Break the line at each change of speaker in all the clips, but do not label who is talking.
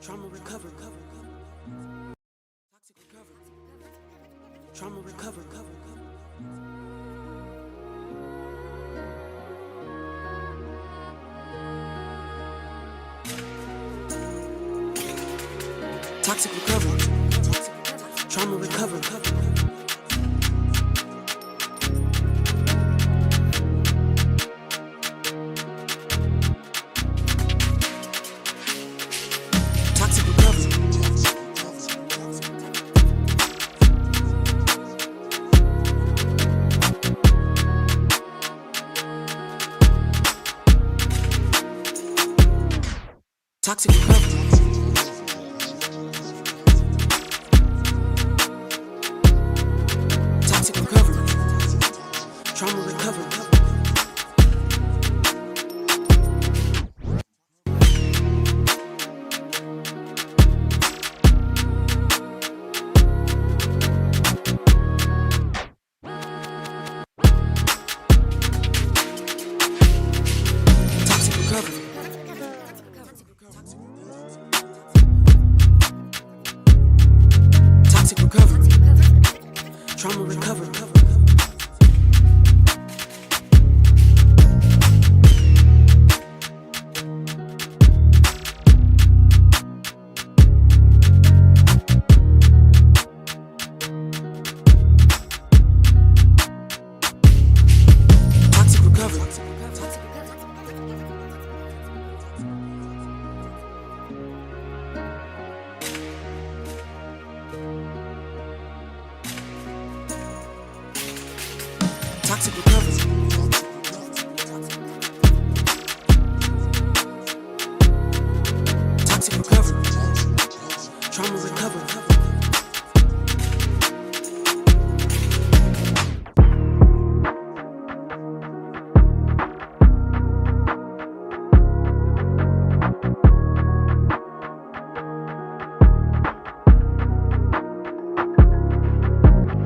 Trauma recovery. Toxic recovery. Trauma recovery. Toxic recovery. Trauma recovery. Toxic recovery. Toxic recovery. Toxic recovery. Trauma recovery. Toxic recovery. Toxic recovery. Trauma recovery. Toxic recovery. Toxic recovery. Toxic recovery. Trauma recovery.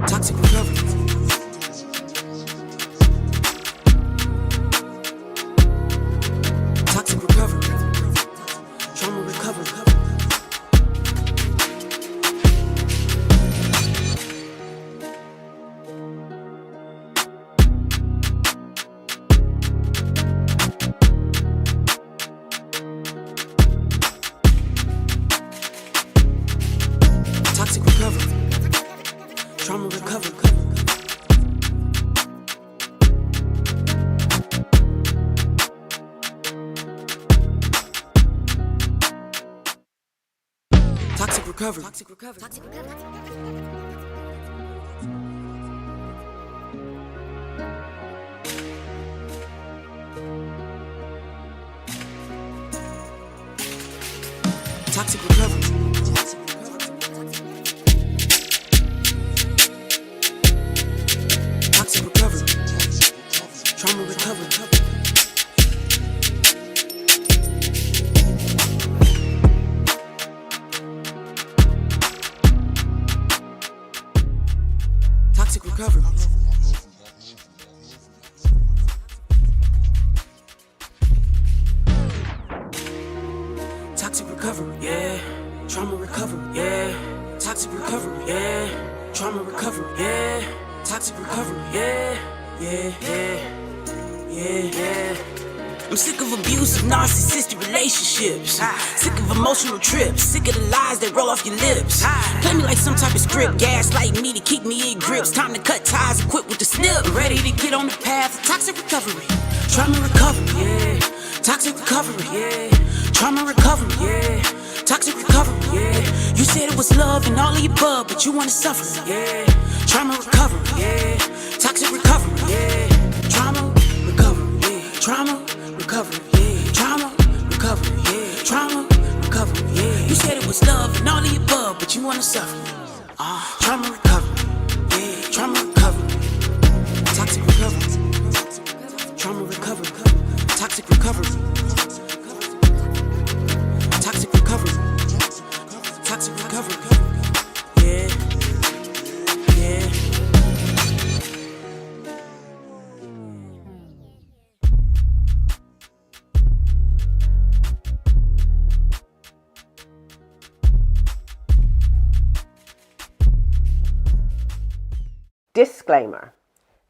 Toxic recovery. Toxic recovery. Trauma recovery. Toxic recovery. Trauma recovery. Toxic recovery. Toxic recovery. Toxic recovery. Toxic recovery. Toxic recovery. Trauma recovery. Toxic recovery. Toxic recovery, yeah. Trauma recovery, yeah. Toxic recovery, yeah. Trauma recovery, yeah. Toxic recovery, yeah. Yeah. I'm sick of abusive, narcissistic relationships. Sick of emotional trips. Sick of the lies that roll off your lips. Play me like some type of script. Gaslight me to keep me in grips. Time to cut ties and quit with the snip. Ready to get on the path of toxic recovery. Trauma recovery, yeah. Toxic recovery, yeah. Trauma recovery, yeah. Toxic recovery, yeah. You said it was love and all of the above, but you wanna suffer, yeah. Trauma recovery, yeah. Toxic recovery, yeah. Trauma recovery, yeah. Trauma recovery, yeah. Trauma recovery, yeah. Trauma recovery, yeah. You said it was love and all of the above, but you wanna suffer. Trauma recovery, yeah. Trauma recovery. Toxic recovery. Trauma recovery. Toxic recovery. Toxic recovery. Toxic recovery. Yeah.
Disclaimer.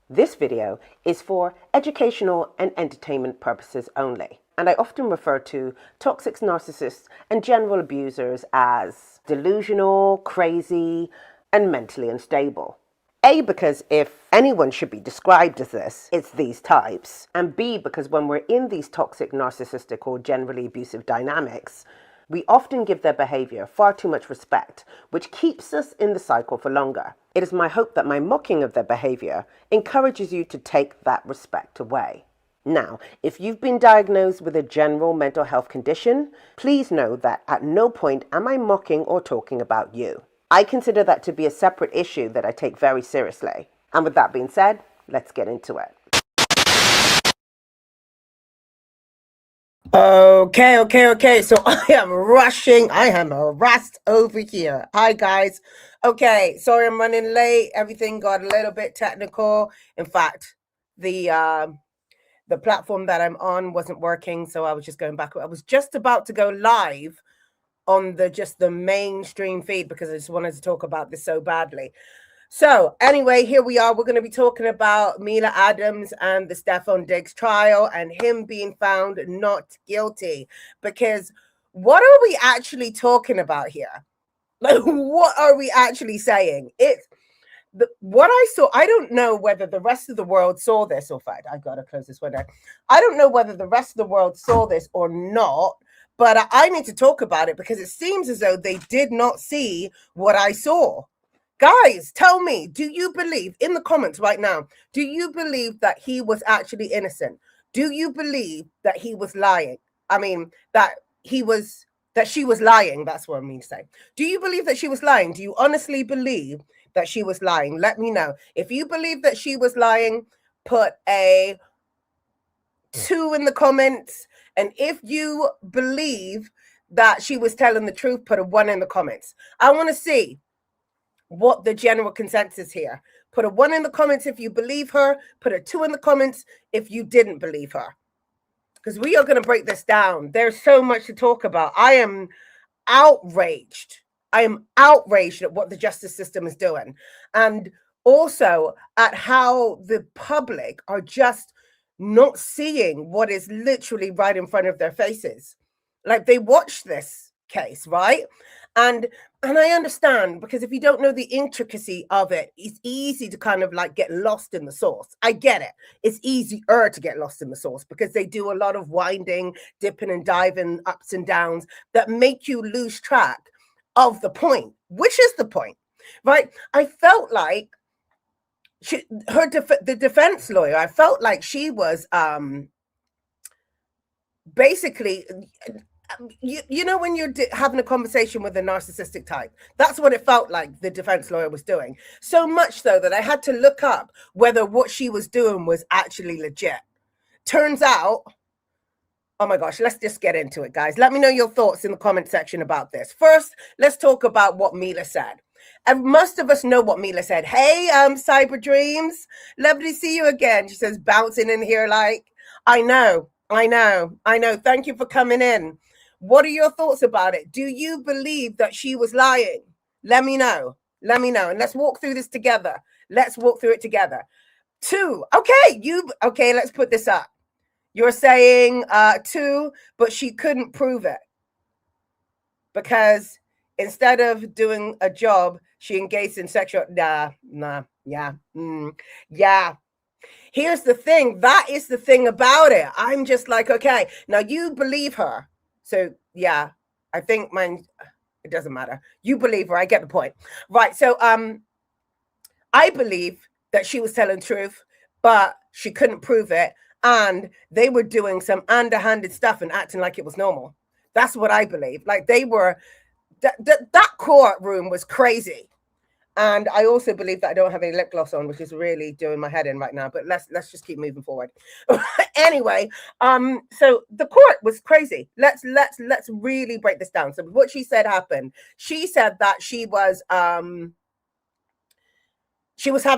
This video is for educational and entertainment purposes only, and I often refer to toxic narcissists and general abusers as delusional, crazy, and mentally unstable. A, because if anyone should be described as this, it's these types. And B, because when we're in these toxic, narcissistic, or generally abusive dynamics, we often give their behavior far too much respect, which keeps us in the cycle for longer. It is my hope that my mocking of their behavior encourages you to take that respect away. Now, if you've been diagnosed with a general mental health condition, please know that at no point am I mocking or talking about you. I consider that to be a separate issue that I take very seriously. And with that being said, let's get into it. Okay. So I am rushing. I am harassed over here. Hi, guys. Okay, sorry I'm running late. Everything got a little bit technical. In fact, the platform that I'm on wasn't working, so I was just going back. I was just about to go live on the mainstream feed because I just wanted to talk about this so badly. So anyway, here we are. We're going to be talking about Mila Adams and the Stefon Diggs trial and him being found not guilty. Because what are we actually talking about here? Like, what are we actually saying? What I saw, I don't know whether the rest of the world saw this, or in fact, I gotta close this window. I don't know whether the rest of the world saw this or not, but I need to talk about it because it seems as though they did not see what I saw. Guys, tell me, do you believe, in the comments right now, do you believe that he was actually innocent? Do you believe that he was lying? I mean, that she was lying. That's what I mean to say. Do you believe that she was lying? Do you honestly believe that she was lying? Let me know. If you believe that she was lying, put a 2 in the comments. And if you believe that she was telling the truth, put a 1 in the comments. I want to see what the general consensus here. Put a 1 in the comments if you believe her. Put a 2 in the comments if you didn't believe her. Because we are going to break this down. There's so much to talk about. I am outraged. I am outraged at what the justice system is doing. And also at how the public are just not seeing what is literally right in front of their faces. Like, they watch this case, right? And I understand, because if you don't know the intricacy of it, it's easy to kind of like get lost in the sauce. I get it. It's easier to get lost in the sauce because they do a lot of winding, dipping and diving, ups and downs that make you lose track of the point, which is the point, right? I felt like the defense lawyer, I felt like she was basically, you know, when you're having a conversation with a narcissistic type, that's what it felt like the defense lawyer was doing. So much so that I had to look up whether what she was doing was actually legit. Turns out, oh my gosh, let's just get into it, guys. Let me know your thoughts in the comment section about this. First, let's talk about what Mila said. And most of us know what Mila said. Hey, Cyber Dreams, lovely to see you again. She says, bouncing in here like, I know. Thank you for coming in. What are your thoughts about it? Do you believe that she was lying? Let me know. And let's walk through this together. Let's walk through it together. 2. Okay, let's put this up. You're saying 2, but she couldn't prove it. Because instead of doing a job, she engaged in sexual, yeah. Here's the thing. That is the thing about it. I'm just like, okay, now you believe her. So yeah, I think mine, it doesn't matter. You believe her. I get the point. Right. So I believe that she was telling the truth, but she couldn't prove it. And they were doing some underhanded stuff and acting like it was normal. That's what I believe. Like, they were, that courtroom was crazy. And I also believe that I don't have any lip gloss on, which is really doing my head in right now. But let's just keep moving forward. Anyway, so the court was crazy. Let's really break this down. So what she said happened. She said that she was having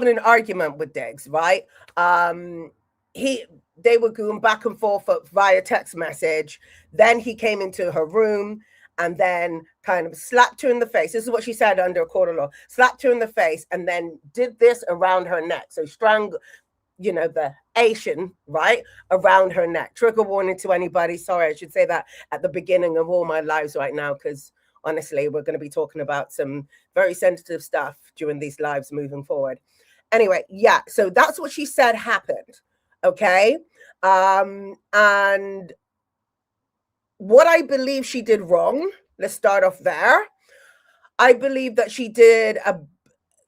an argument with Diggs, right? They were going back and forth via text message. Then he came into her room and then kind of slapped her in the face. This is what she said under a court of law. Slapped her in the face and then did this around her neck. So strangled, the Asian, right, around her neck. Trigger warning to anybody. Sorry, I should say that at the beginning of all my lives right now, because honestly, we're going to be talking about some very sensitive stuff during these lives moving forward. Anyway, yeah, so that's what she said happened. Okay. And what I believe she did wrong, let's start off there. I believe that she did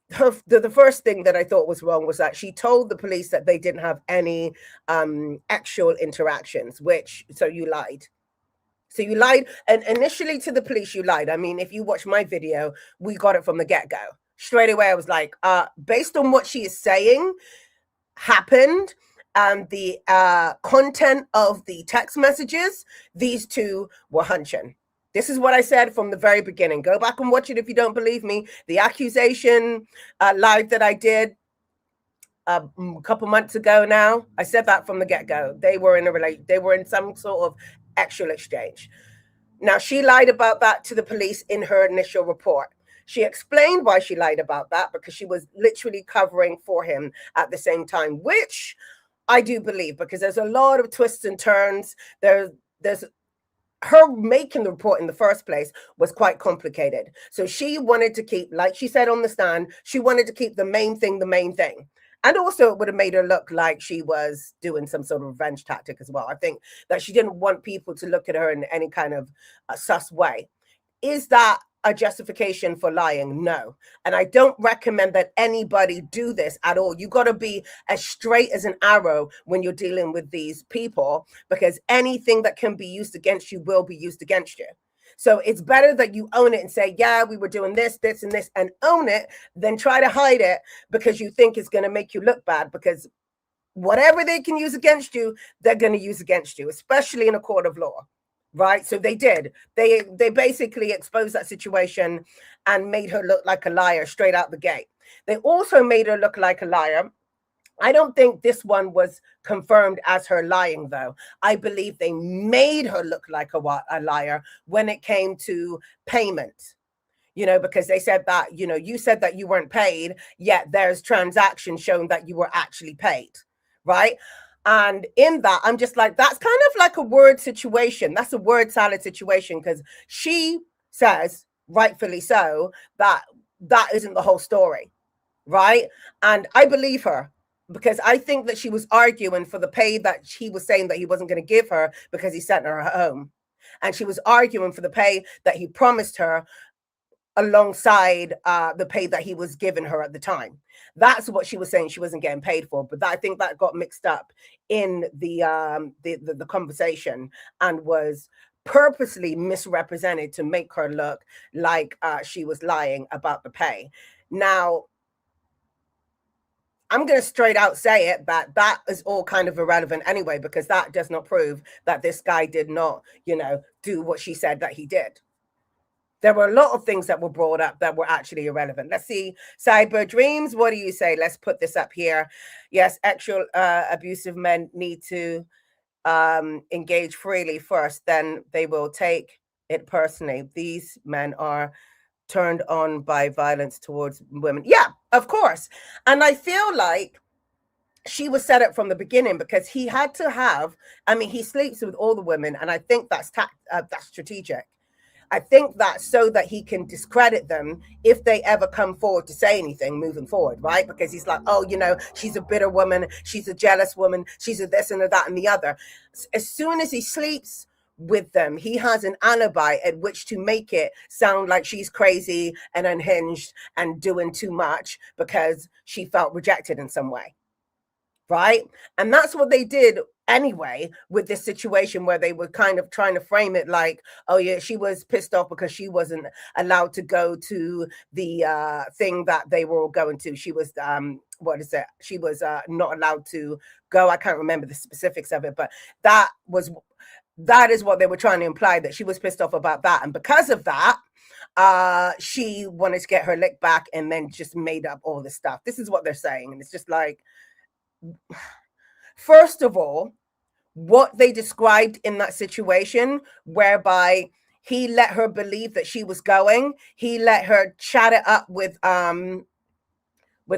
the first thing that I thought was wrong was that she told the police that they didn't have any actual interactions, so you lied. So you lied, and initially to the police you lied. I mean, if you watch my video, we got it from the get-go. Straight away I was like, based on what she is saying happened and the content of the text messages, these two were hunching. This is what I said from the very beginning. Go back and watch it if you don't believe me. The accusation live that I did a couple months ago now, I said that from the get-go. They were in some sort of actual exchange. Now, she lied about that to the police in her initial report. She explained why she lied about that, because she was literally covering for him at the same time, which I do believe, because there's a lot of twists and turns. There's her making the report in the first place was quite complicated. So she wanted to keep, like she said on the stand, she wanted to keep the main thing. And also it would have made her look like she was doing some sort of revenge tactic as well. I think that she didn't want people to look at her in any kind of sus way. Is that a justification for lying? No. And I don't recommend that anybody do this at all. You got to be as straight as an arrow when you're dealing with these people, because anything that can be used against you will be used against you. So it's better that you own it and say, yeah, we were doing this, this, and this, and own it, than try to hide it because you think it's going to make you look bad, because whatever they can use against you, they're going to use against you, especially in a court of law. Right. So they did. They basically exposed that situation and made her look like a liar straight out the gate. They also made her look like a liar. I don't think this one was confirmed as her lying, though. I believe they made her look like a liar when it came to payment. Because they said that, you said that you weren't paid, yet there's transactions showing that you were actually paid. Right. And in that, I'm just like, that's kind of like a word situation. That's a word salad situation, because she says, rightfully so, that isn't the whole story, right? And I believe her, because I think that she was arguing for the pay that he was saying that he wasn't going to give her because he sent her home. And she was arguing for the pay that he promised her alongside the pay that he was giving her at the time. That's what she was saying she wasn't getting paid for. But I think that got mixed up in the conversation and was purposely misrepresented to make her look like she was lying about the pay. Now, I'm going to straight out say it, that is all kind of irrelevant anyway, because that does not prove that this guy did not, do what she said that he did. There were a lot of things that were brought up that were actually irrelevant. Let's see. Cyber Dreams, what do you say? Let's put this up here. Yes, actual abusive men need to engage freely first, then they will take it personally. These men are turned on by violence towards women. Yeah, of course. And I feel like she was set up from the beginning, because he had to have, he sleeps with all the women, and I think that's strategic. I think that's so that he can discredit them if they ever come forward to say anything moving forward, right? Because he's like, oh, she's a bitter woman, she's a jealous woman, she's a this and a that and the other. As soon as he sleeps with them, he has an alibi at which to make it sound like she's crazy and unhinged and doing too much because she felt rejected in some way. Right. And that's what they did anyway with this situation, where they were kind of trying to frame it like, oh, yeah, she was pissed off because she wasn't allowed to go to the thing that they were all going to. She was she was not allowed to go. I can't remember the specifics of it, but that is what they were trying to imply, that she was pissed off about that. And because of that, she wanted to get her lick back and then just made up all this stuff. This is what they're saying. And it's just like, first of all, what they described in that situation, whereby He let her believe that she was going. He let her chat it up with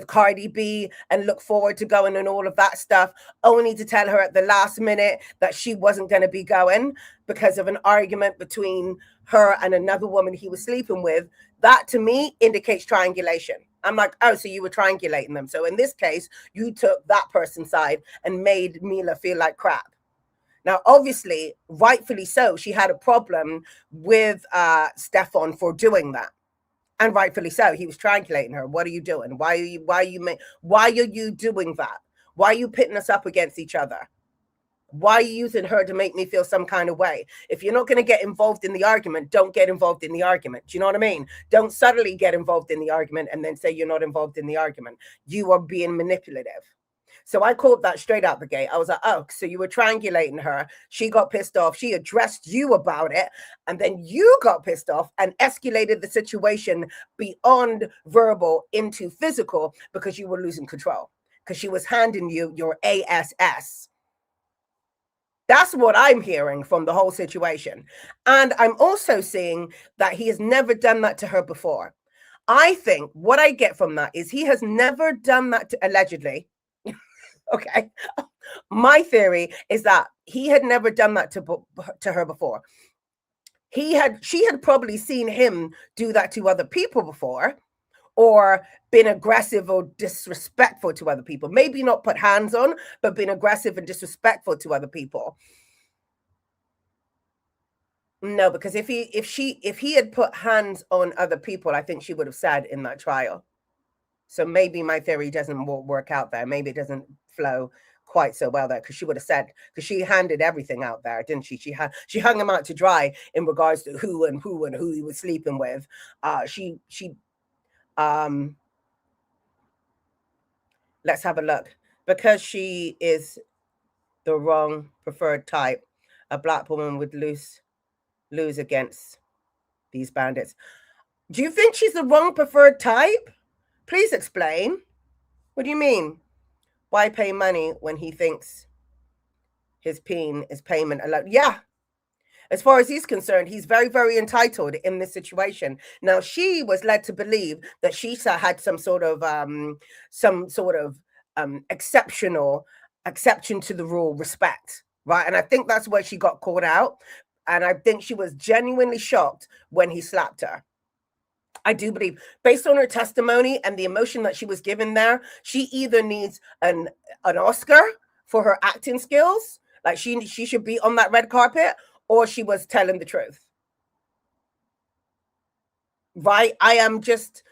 Cardi B and look forward to going and all of that stuff, only to tell her at the last minute that she wasn't going to be going because of an argument between her and another woman he was sleeping with. That to me indicates triangulation. I'm like, oh, so you were triangulating them. So in this case, you took that person's side and made Mila feel like crap. Now, obviously, rightfully so, she had a problem with Stefon for doing that. And rightfully so. He was triangulating her. What are you doing? Why are you doing that? Why are you pitting us up against each other? Why are you using her to make me feel some kind of way? If you're not going to get involved in the argument, don't get involved in the argument. Do you know what I mean? Don't subtly get involved in the argument and then say you're not involved in the argument. You are being manipulative. So I called that straight out the gate. I was like, oh, so you were triangulating her. She got pissed off. She addressed you about it. And then you got pissed off and escalated the situation beyond verbal into physical because you were losing control. Because she was handing you your ASS. That's what I'm hearing from the whole situation. And I'm also seeing that he has never done that to her before. I think what I get from that is he has never done that to, allegedly. Okay. My theory is that he had never done that to her before. She had probably seen him do that to other people before, or been aggressive or disrespectful to other people. Maybe not put hands on, but been aggressive and disrespectful to other people. No, because if he had put hands on other people, I think she would have said in that trial. So maybe my theory doesn't work out there. Maybe it doesn't flow quite so well there, because she would have said, because she handed everything out there, didn't she? She hung him out to dry in regards to who he was sleeping with. Let's have a look. Because she is the wrong preferred type, a black woman would lose against these bandits. Do you think she's the wrong preferred type? Please explain. What do you mean? Why pay money when he thinks his peen is payment alone? Yeah. As far as he's concerned, he's very, very entitled in this situation. Now, she was led to believe that she had some sort of exceptional exception to the rule, respect, right? And I think that's where she got caught out. And I think she was genuinely shocked when he slapped her. I do believe, based on her testimony and the emotion that she was given there, she either needs an Oscar for her acting skills, like she should be on that red carpet, or she was telling the truth. Right? I am just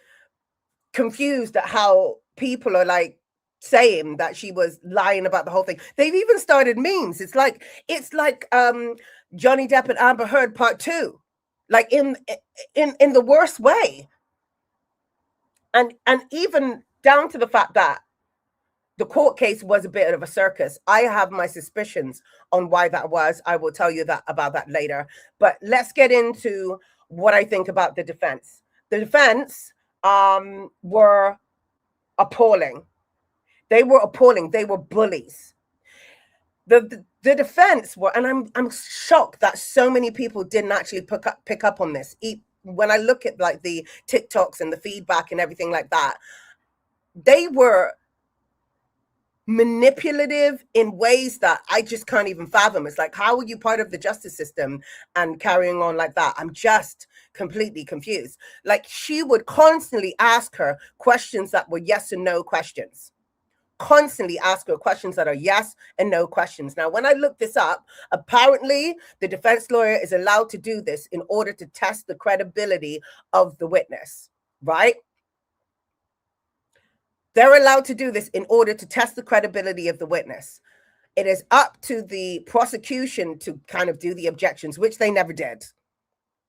confused at how people are like saying that she was lying about the whole thing. They've even started memes. It's like Johnny Depp and Amber Heard Part 2. Like in the worst way. And even down to the fact that the court case was a bit of a circus. I have my suspicions on why that was. I will tell you about that later. But let's get into what I think about the defense. The defense were appalling. They were appalling. They were bullies. The defense were, and I'm shocked that so many people didn't actually pick up on this. When I look at like the TikToks and the feedback and everything like that, they were manipulative in ways that I just can't even fathom. It's like, how are you part of the justice system and carrying on like that? I'm just completely confused. Like, she would constantly ask her questions that were yes and no questions. Constantly ask her questions that are yes and no questions. Now, when I looked this up, apparently the defense lawyer is allowed to do this in order to test the credibility of the witness, right? They're allowed to do this in order to test the credibility of the witness. It is up to the prosecution to kind of do the objections, which they never did.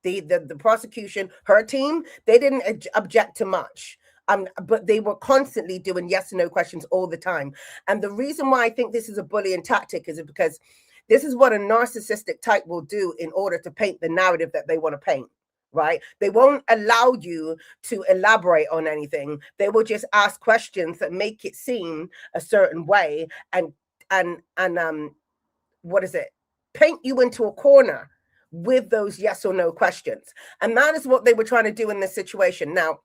The prosecution, her team, they didn't object to much. But they were constantly doing yes and no questions all the time. And the reason why I think this is a bullying tactic is because this is what a narcissistic type will do in order to paint the narrative that they want to paint, right? They won't allow you to elaborate on anything. They will just ask questions that make it seem a certain way and what is it? Paint you into a corner with those yes or no questions. And that is what they were trying to do in this situation. Now,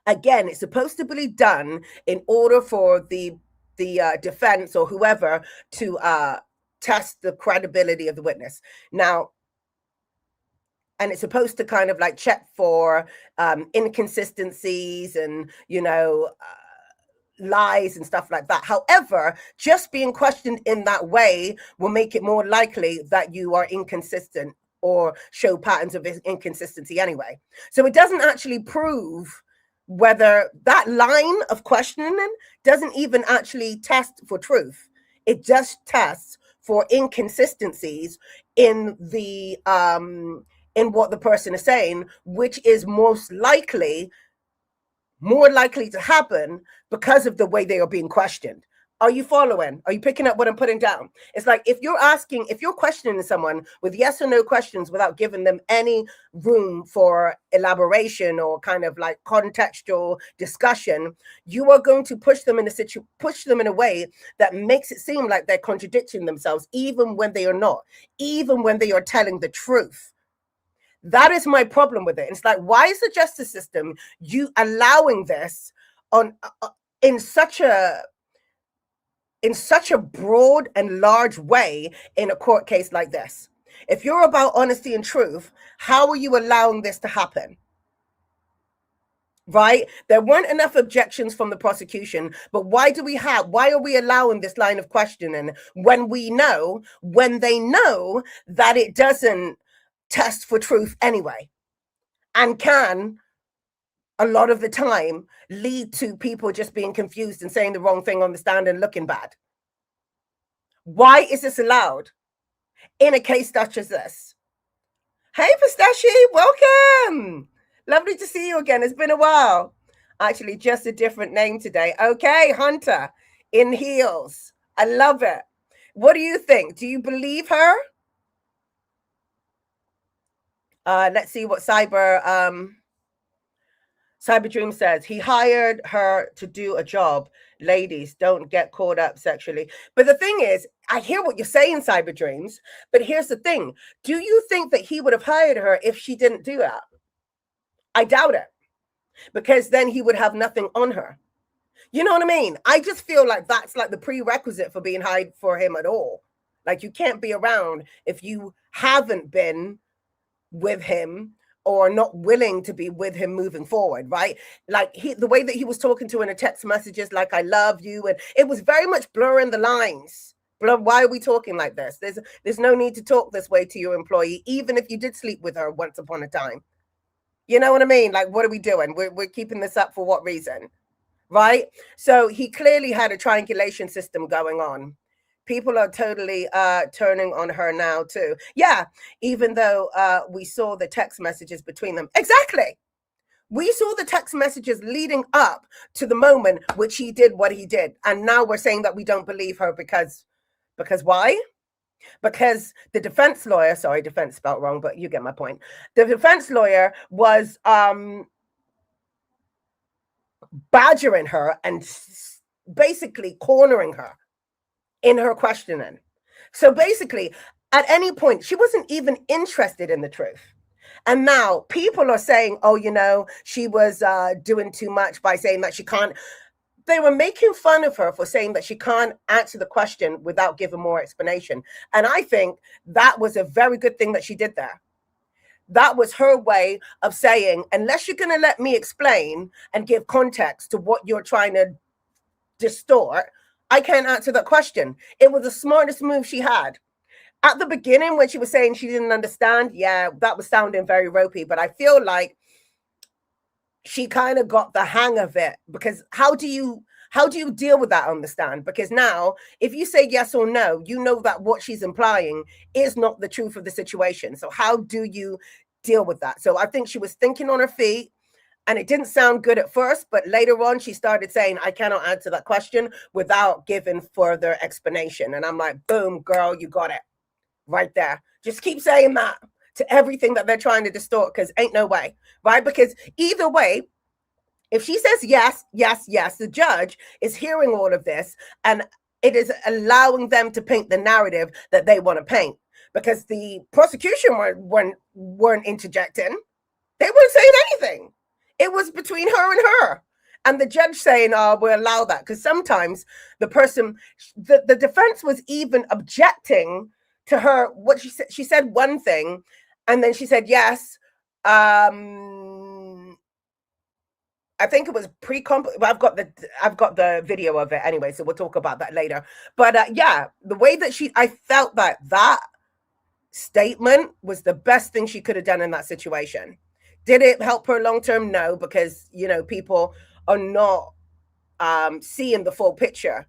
again, it's supposed to be done in order for the defense or whoever to test the credibility of the witness. Now, and it's supposed to kind of like check for inconsistencies and, lies and stuff like that. However, just being questioned in that way will make it more likely that you are inconsistent or show patterns of inconsistency anyway. So it doesn't actually prove whether that line of questioning doesn't even actually test for truth. It just tests for inconsistencies in the in what the person is saying, which is more likely to happen because of the way they are being questioned. Are you following? Are you picking up what I'm putting down? It's like if you're questioning someone with yes or no questions without giving them any room for elaboration or kind of like contextual discussion, you are going to push them in a way that makes it seem like they're contradicting themselves, even when they are not, even when they are telling the truth. That is my problem with it. It's like, why is the justice system you allowing this on in such a broad and large way in a court case like this? If you're about honesty and truth, how are you allowing this to happen? Right? There weren't enough objections from the prosecution, but why are we allowing this line of questioning when they know that it doesn't test for truth anyway, and can a lot of the time lead to people just being confused and saying the wrong thing on the stand and looking bad? Why is this allowed in a case such as this? Hey, Pistachio, welcome. Lovely to see you again. It's been a while. Actually, just a different name today. Okay, Hunter in heels. I love it. What do you think? Do you believe her? Let's see what Cyber Dream says. He hired her to do a job. Ladies, don't get caught up sexually. But the thing is, I hear what you're saying, Cyber Dreams, but here's the thing. Do you think that he would have hired her if she didn't do that? I doubt it, because then he would have nothing on her. You know what I mean? I just feel like that's like the prerequisite for being hired for him at all. Like, you can't be around if you haven't been with him or not willing to be with him moving forward, right? Like, the way that he was talking to her in the text messages, like, I love you, and it was very much blurring the lines. Why are we talking like this? There's no need to talk this way to your employee, even if you did sleep with her once upon a time. You know what I mean? Like, what are we doing? We're keeping this up for what reason, right? So he clearly had a triangulation system going on. People are totally turning on her now too. Yeah, even though we saw the text messages between them. Exactly. We saw the text messages leading up to the moment which he did what he did. And now we're saying that we don't believe her because why? Because the defense lawyer, sorry, defense spelled wrong, but you get my point. The defense lawyer was badgering her and basically cornering her in her questioning. So basically, at any point, she wasn't even interested in the truth. And now people are saying, oh, she was doing too much by saying that she can't. They were making fun of her for saying that she can't answer the question without giving more explanation. And I think that was a very good thing that she did there. That was her way of saying, unless you're going to let me explain and give context to what you're trying to distort, I can't answer that question. It was the smartest move she had. At the beginning, when she was saying she didn't understand, yeah, that was sounding very ropey, but I feel like she kind of got the hang of it, because how do you deal with that on the stand? Because now, if you say yes or no, you know that what she's implying is not the truth of the situation. So how do you deal with that? So I think she was thinking on her feet, and it didn't sound good at first, but later on she started saying, I cannot answer that question without giving further explanation. And I'm like, boom, girl, you got it right there. Just keep saying that to everything that they're trying to distort, because ain't no way, right? Because either way, if she says yes, yes, yes, the judge is hearing all of this, and it is allowing them to paint the narrative that they want to paint. because the prosecution weren't interjecting. They weren't saying anything. It was between her and her. And the judge saying, oh, we'll allow that. Because sometimes the person, the defense was even objecting to her, what she said. She said one thing, and then she said, yes. I think it was I've got the video of it anyway, so we'll talk about that later. But yeah, the way that I felt that statement was the best thing she could have done in that situation. Did it help her long term? No, because people are not seeing the full picture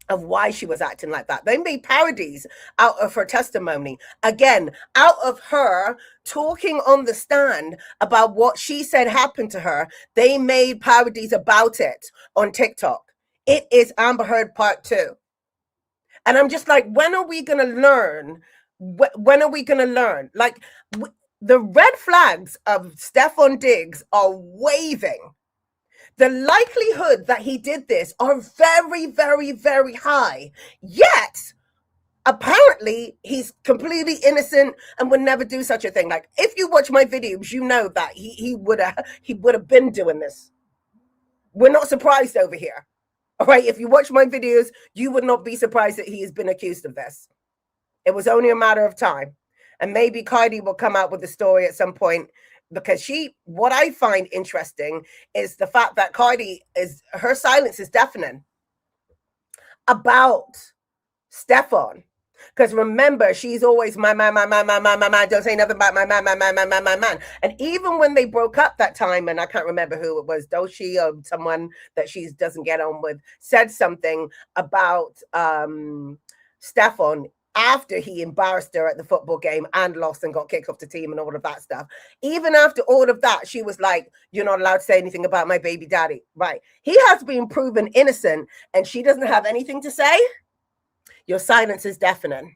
of why she was acting like that. They made parodies out of her testimony. Again, out of her talking on the stand about what she said happened to her. They made parodies about it on TikTok. It is Amber Heard Part 2. And I'm just like, when are we going to learn? When are we going to learn? Like, the red flags of Stefon Diggs are waving. The likelihood that he did this are very, very, very high. Yet, apparently, he's completely innocent and would never do such a thing. Like, if you watch my videos, you know that he would have been doing this. We're not surprised over here. All right, if you watch my videos, you would not be surprised that he has been accused of this. It was only a matter of time. And maybe Cardi will come out with the story at some point, because what I find interesting is the fact that Cardi her silence is deafening about Stefon. Because remember, she's always my man, don't say nothing about my man. And even when they broke up that time, and I can't remember who it was, Doshi or someone that she doesn't get on with, said something about Stefon after he embarrassed her at the football game and lost and got kicked off the team and all of that stuff. Even after all of that, she was like, you're not allowed to say anything about my baby daddy. Right. He has been proven innocent and she doesn't have anything to say. Your silence is deafening.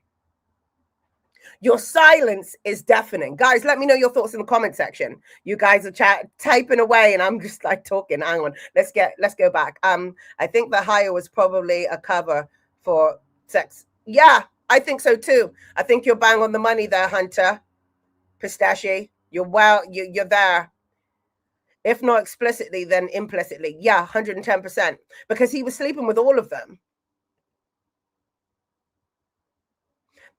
Your silence is deafening. Guys, let me know your thoughts in the comment section. You guys are typing away and I'm just like talking. Hang on. Let's go back. I think the hire was probably a cover for sex. Yeah, I think so too. I think you're bang on the money there, Hunter. Pistachio. You're there. If not explicitly, then implicitly. Yeah, 110%. Because he was sleeping with all of them.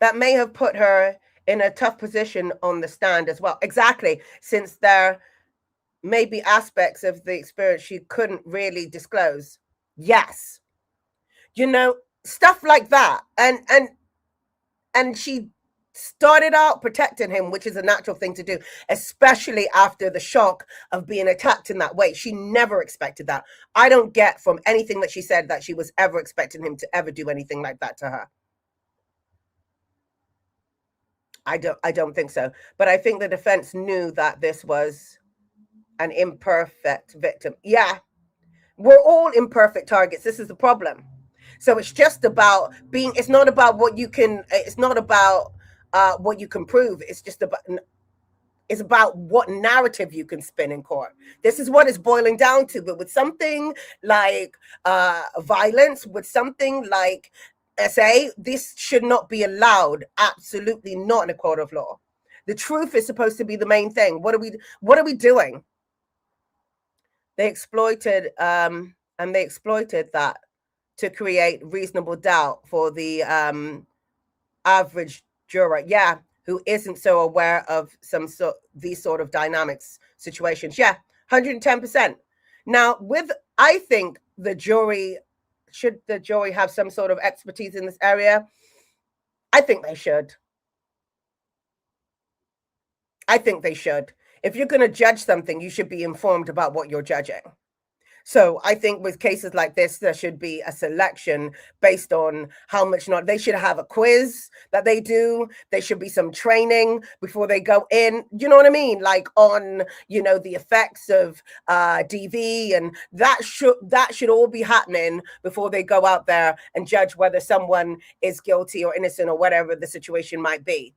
That may have put her in a tough position on the stand as well. Exactly. Since there may be aspects of the experience she couldn't really disclose. Yes. Stuff like that. And she started out protecting him, which is a natural thing to do, especially after the shock of being attacked in that way. She never expected that. I don't get from anything that she said that she was ever expecting him to ever do anything like that to her. I don't think so. But I think the defense knew that this was an imperfect victim. Yeah, we're all imperfect targets. This is the problem. So it's just about it's not about what you can, it's not about what you can prove. It's about what narrative you can spin in court. This is what it's boiling down to. But with something like violence, with something like SA, this should not be allowed. Absolutely not in a court of law. The truth is supposed to be the main thing. What are we doing? They exploited that to create reasonable doubt for the average juror. Yeah, who isn't so aware of these sort of dynamics situations. Yeah, 110%. Now, I think should the jury have some sort of expertise in this area? I think they should. If you're going to judge something, you should be informed about what you're judging. So I think with cases like this, there should be a selection based on how much knowledge. They should have a quiz that they do. There should be some training before they go in. You know what I mean? Like on, the effects of DV, and that should all be happening before they go out there and judge whether someone is guilty or innocent or whatever the situation might be.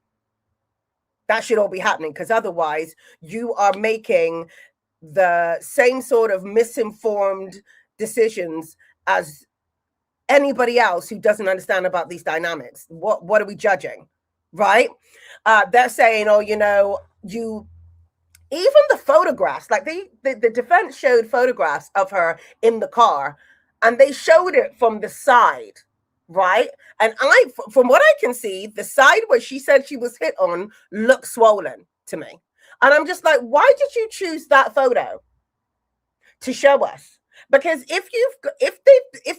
That should all be happening, because otherwise you are making the same sort of misinformed decisions as anybody else who doesn't understand about these dynamics. What are we judging? right? They're saying, oh, you even the photographs, like the defense showed photographs of her in the car, and they showed it from the side, right? And from what I can see, the side where she said she was hit on looks swollen to me. And I'm just like, why did you choose that photo to show us? Because if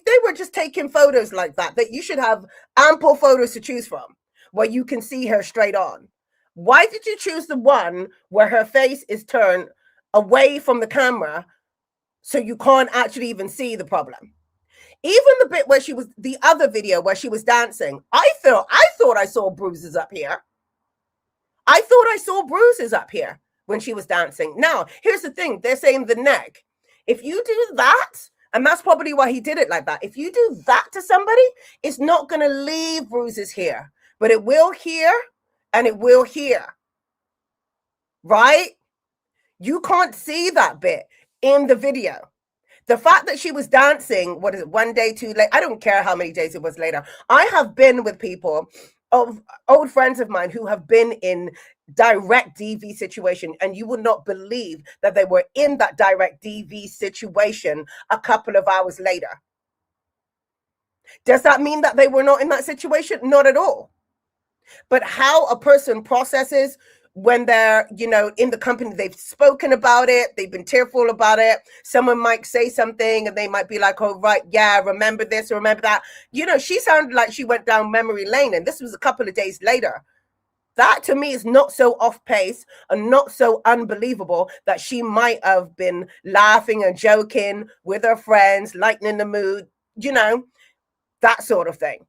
they were just taking photos like that you should have ample photos to choose from where you can see her straight on. Why did you choose the one where her face is turned away from the camera so you can't actually even see the problem? Even the bit where the other video where she was dancing, I thought I saw bruises up here. I thought I saw bruises up here when she was dancing. Now, here's the thing. They're saying the neck. If you do that, and that's probably why he did it like that. If you do that to somebody, it's not going to leave bruises here, but it will here and it will here. Right? You can't see that bit in the video. The fact that she was dancing, what is it, one day too late? I don't care how many days it was later. I have been with people, of old friends of mine, who have been in direct DV situation, and you would not believe that they were in that direct DV situation a couple of hours later. Does that mean that they were not in that situation? Not at all. But how a person processes when they're, in the company, they've spoken about it, they've been tearful about it. Someone might say something and they might be like, oh, right, yeah, remember this or remember that. She sounded like she went down memory lane, and this was a couple of days later. That to me is not so off pace and not so unbelievable that she might have been laughing and joking with her friends, lightening the mood, that sort of thing.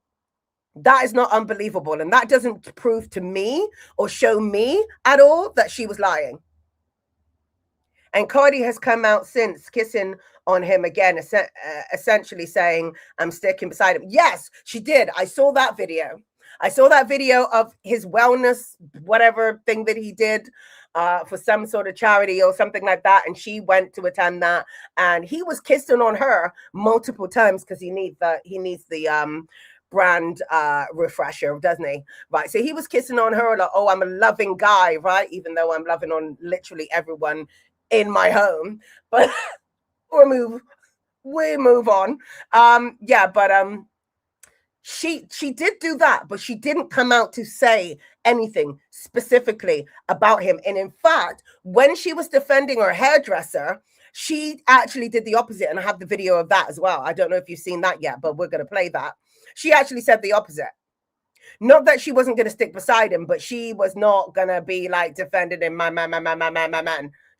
That is not unbelievable. And that doesn't prove to me or show me at all that she was lying. And Cardi has come out since kissing on him again, essentially saying, I'm sticking beside him. Yes, she did. I saw that video. I saw that video of his wellness, whatever thing that he did for some sort of charity or something like that. And she went to attend that. And he was kissing on her multiple times because he needs the brand refresher, doesn't he? Right. So he was kissing on her like, oh, I'm a loving guy, right? Even though I'm loving on literally everyone in my home. But we move on. She did do that, but she didn't come out to say anything specifically about him. And in fact, when she was defending her hairdresser, she actually did the opposite. And I have the video of that as well. I don't know if you've seen that yet, but we're going to play that. She actually said the opposite. Not that she wasn't going to stick beside him, but she was not going to be like defending him, my man.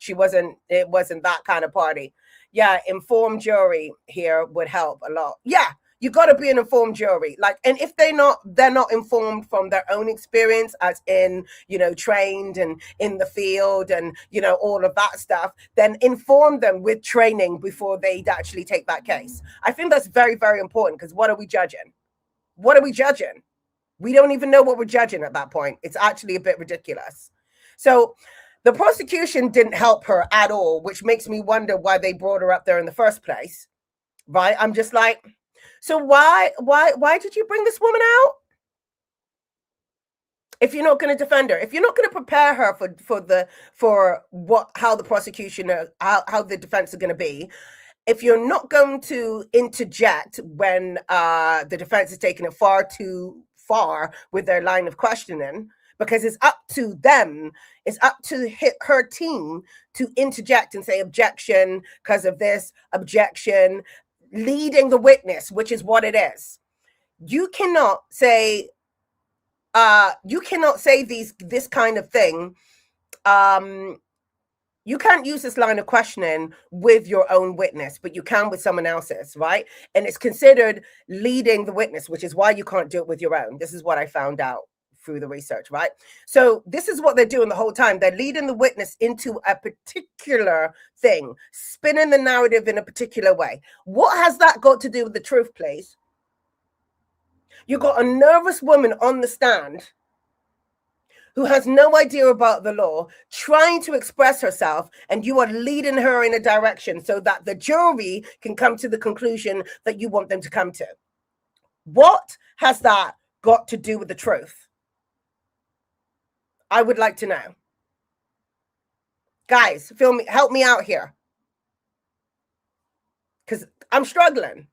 It wasn't that kind of party. Yeah, informed jury here would help a lot. Yeah, you got to be an informed jury. And if they're not informed from their own experience, as in, trained and in the field and, all of that stuff, then inform them with training before they actually take that case. I think that's very, very important, because what are we judging? What are we judging? We don't even know what we're judging at that point. It's actually a bit ridiculous. So the prosecution didn't help her at all, which makes me wonder why they brought her up there in the first place. Right? I'm just like, so why did you bring this woman out? If you're not going to defend her, if you're not going to prepare her how the prosecution, how the defense are going to be, if you're not going to interject when the defense is taking it far too far with their line of questioning, because it's up to them, it's up to her team to interject and say objection because of this, objection, leading the witness, which is what it is. You cannot say this kind of thing. You can't use this line of questioning with your own witness, but you can with someone else's, right? And it's considered leading the witness, which is why you can't do it with your own. This is what I found out through the research, right? So this is what they're doing the whole time. They're leading the witness into a particular thing, spinning the narrative in a particular way. What has that got to do with the truth, please? You got a nervous woman on the stand who has no idea about the law, trying to express herself, and you are leading her in a direction so that the jury can come to the conclusion that you want them to come to. What has that got to do with the truth? I would like to know. Guys, help me out here. Because I'm struggling.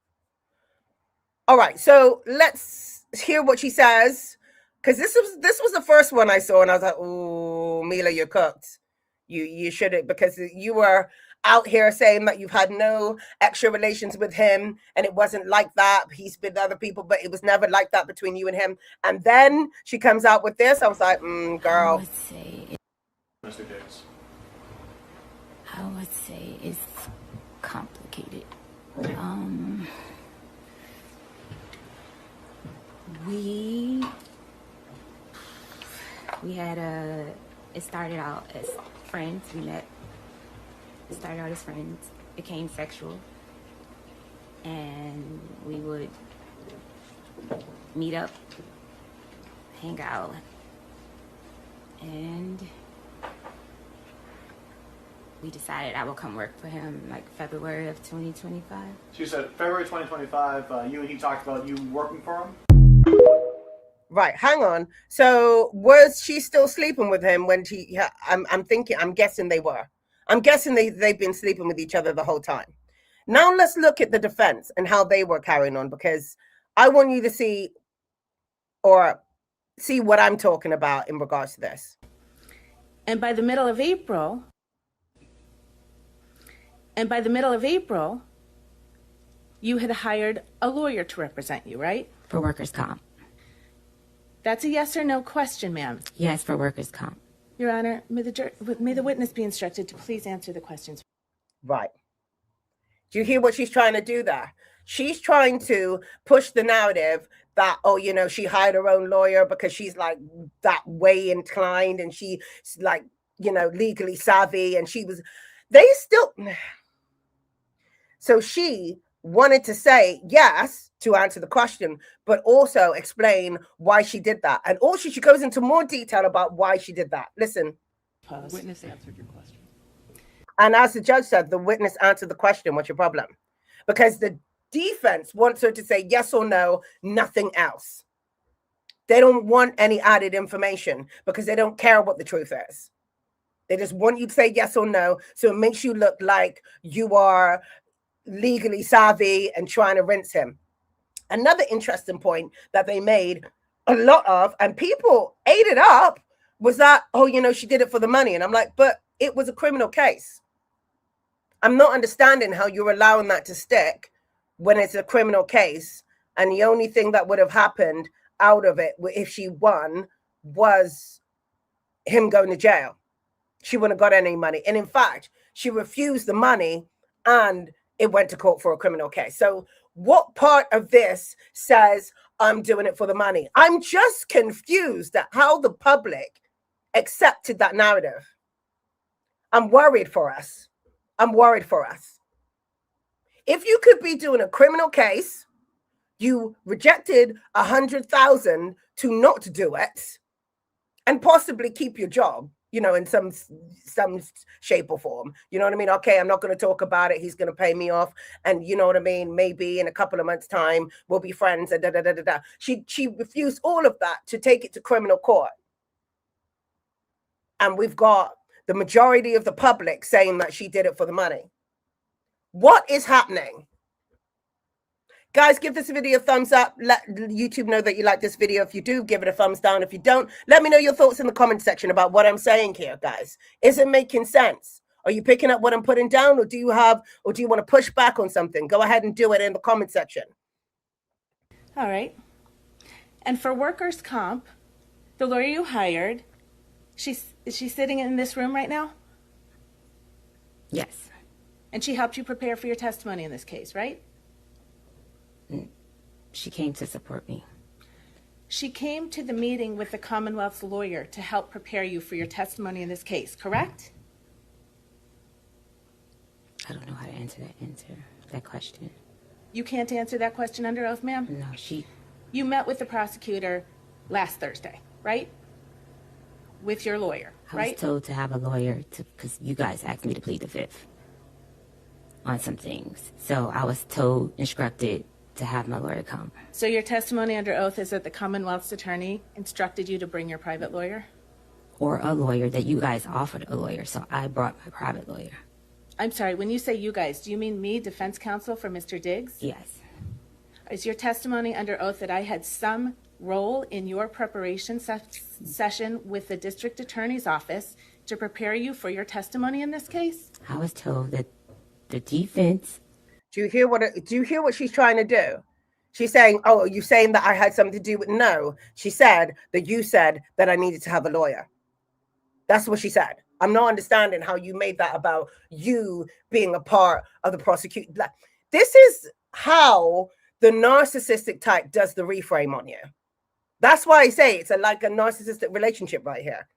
All right, so let's hear what she says. Because this was the first one I saw, and I was like, "Oh, Mila, you're cooked. You shouldn't, because you were out here saying that you've had no extra relations with him, and it wasn't like that. He's been with other people, but it was never like that between you and him." And then she comes out with this. I was like, girl.
I would say,
Mr. Diggs.
I would say it's complicated. We had it started out as friends. We met. It started out as friends, became sexual, and we would meet up, hang out, and we decided I would come work for him like February of 2025.
She said February 2025, you and he talked about you working for him?
Right, hang on. So was she still sleeping with him when I'm guessing they were. I'm guessing they've been sleeping with each other the whole time. Now let's look at the defense and how they were carrying on, because I want you to see what I'm talking about in regards to this.
And by the middle of April, you had hired a lawyer to represent you, right?
For workers' comp.
That's a yes or no question, ma'am.
Yes, for workers' comp.
Your Honor, may the witness be instructed to please answer the questions.
Right. Do you hear what she's trying to do there? She's trying to push the narrative that, she hired her own lawyer because she's like that way inclined, and she's like, legally savvy, and so she wanted to say yes to answer the question, but also explain why she did that. And also she goes into more detail about why she did that. Listen.
The witness answered your question.
And as the judge said, the witness answered the question. What's your problem? Because the defense wants her to say yes or no, nothing else. They don't want any added information because they don't care what the truth is. They just want you to say yes or no, so it makes you look like you are legally savvy and trying to rinse him. Another interesting point that they made a lot of, and people ate it up, was that, she did it for the money. And I'm like, but it was a criminal case. I'm not understanding how you're allowing that to stick when it's a criminal case. And the only thing that would have happened out of it, if she won, was him going to jail. She wouldn't have got any money. And in fact, she refused the money and it went to court for a criminal case. So what part of this says I'm doing it for the money? I'm just confused at how the public accepted that narrative. I'm worried for us. If you could be doing a criminal case, you rejected 100,000 to not do it and possibly keep your job, in some shape or form. You know what I mean? Okay, I'm not going to talk about it. He's going to pay me off. And you know what I mean? Maybe in a couple of months' time, we'll be friends. And She refused all of that to take it to criminal court. And we've got the majority of the public saying that she did it for the money. What is happening? Guys, give this video a thumbs up. Let YouTube know that you like this video. If you do, give it a thumbs down. If you don't, let me know your thoughts in the comment section about what I'm saying here, guys. Is it making sense? Are you picking up what I'm putting down, or do you want to push back on something? Go ahead and do it in the comment section.
All right. And for workers' comp, the lawyer you hired, is she sitting in this room right now?
Yes.
And she helped you prepare for your testimony in this case, right?
She came to support me.
She came to the meeting with the Commonwealth's lawyer to help prepare you for your testimony in this case, correct?
I don't know how to answer that question.
You can't answer that question under oath, ma'am?
No,
You met with the prosecutor last Thursday, right? With your lawyer, right?
I was told to have a lawyer because you guys asked me to plead the fifth on some things. So I was instructed to have my lawyer come.
So your testimony under oath is that the Commonwealth's attorney instructed you to bring your private lawyer?
or a lawyer that you guys offered a lawyer. So I brought my private lawyer.
I'm sorry, when you say you guys, do you mean me, defense counsel for Mr. Diggs?
Yes.
Is your testimony under oath that I had some role in your preparation session with the district attorney's office to prepare you for your testimony in this case?
I was told that the defense.
Do you hear what she's trying to do? She's saying, oh, are you saying that I had something to do with? No, she said that you said that I needed to have a lawyer. That's what she said. I'm not understanding how you made that about you being a part of the prosecution. This is how the narcissistic type does the reframe on you. That's why I say it's like a narcissistic relationship right here.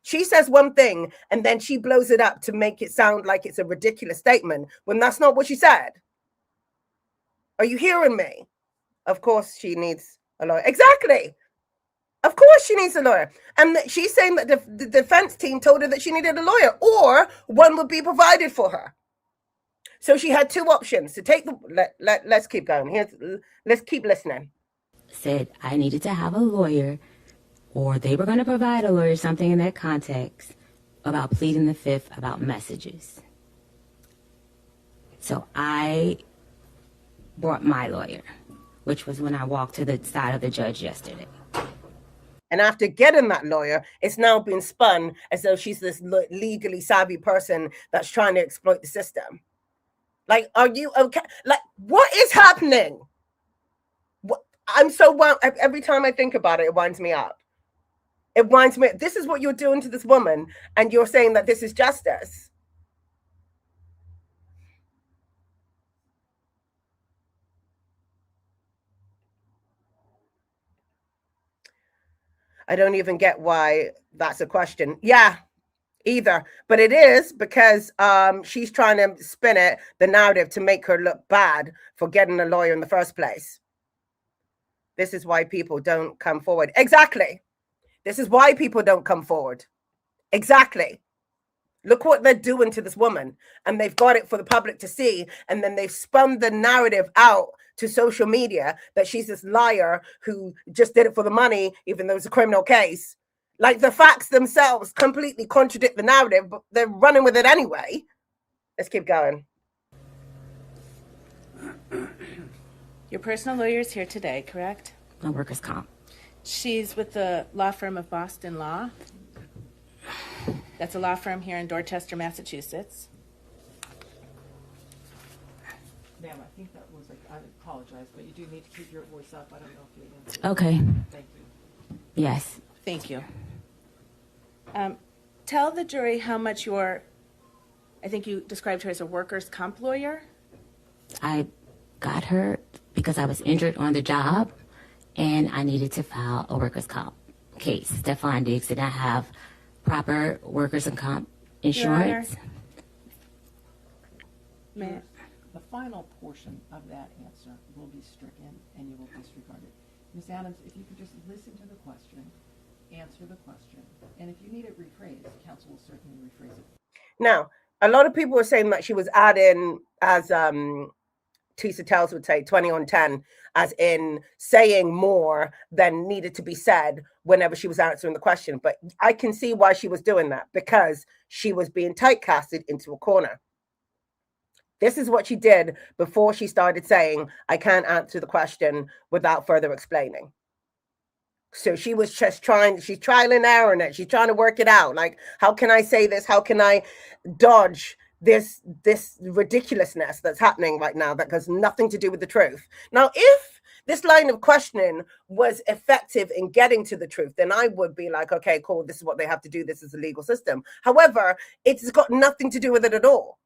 She says one thing and then she blows it up to make it sound like it's a ridiculous statement when that's not what she said. Are you hearing me? Of course she needs a lawyer. Exactly. Of course she needs a lawyer. And she's saying that the defense team told her that she needed a lawyer or one would be provided for her. So she had two options to take let's keep going. Let's keep listening.
Said I needed to have a lawyer, or they were going to provide a lawyer, something in that context, about pleading the fifth, about messages. So I brought my lawyer, which was when I walked to the side of the judge yesterday.
And after getting that lawyer, it's now been spun as though she's this legally savvy person that's trying to exploit the system. Like, are you okay? Like, what is happening? I'm so every time I think about it, it winds me up. It winds me. This is what you're doing to this woman, and you're saying that this is justice. I don't even get why that's a question. Yeah, either. But it is because she's trying to spin it, the narrative, to make her look bad for getting a lawyer in the first place. This is why people don't come forward. Exactly. This is why people don't come forward. Exactly. Look what they're doing to this woman. And they've got it for the public to see. And then they've spun the narrative out to social media that she's this liar who just did it for the money, even though it's a criminal case. Like, the facts themselves completely contradict the narrative, but they're running with it anyway. Let's keep going.
Your personal lawyer is here today, correct?
My workers' comp.
She's with the law firm of Boston Law. That's a law firm here in Dorchester, Massachusetts.
Ma'am, I think that was I apologize, but you do need to keep your voice up. I don't know if you answered.
Okay.
Thank you.
Yes.
Thank you. Tell the jury how much I think you described her as a workers' comp lawyer.
I got her because I was injured on the job and I needed to file a workers' comp case. Stefon Diggs did not have proper workers' comp insurance.
May
The final portion of that answer will be stricken and you will disregard it. Ms. Adams, if you could just listen to the question, answer the question, and if you need it rephrased, counsel will certainly rephrase it.
Now, a lot of people are saying that she was adding, as Tisa Tells would say, 20 on 10, as in saying more than needed to be said whenever she was answering the question. But I can see why she was doing that, because she was being typecasted into a corner. This is what she did before she started saying, I can't answer the question without further explaining. So she was just she's trial and error in it. She's trying to work it out. Like, how can I say this? How can I dodge this ridiculousness that's happening right now that has nothing to do with the truth? Now, if this line of questioning was effective in getting to the truth, then I would be like, okay, cool, this is what they have to do. This is a legal system. However, it's got nothing to do with it at all.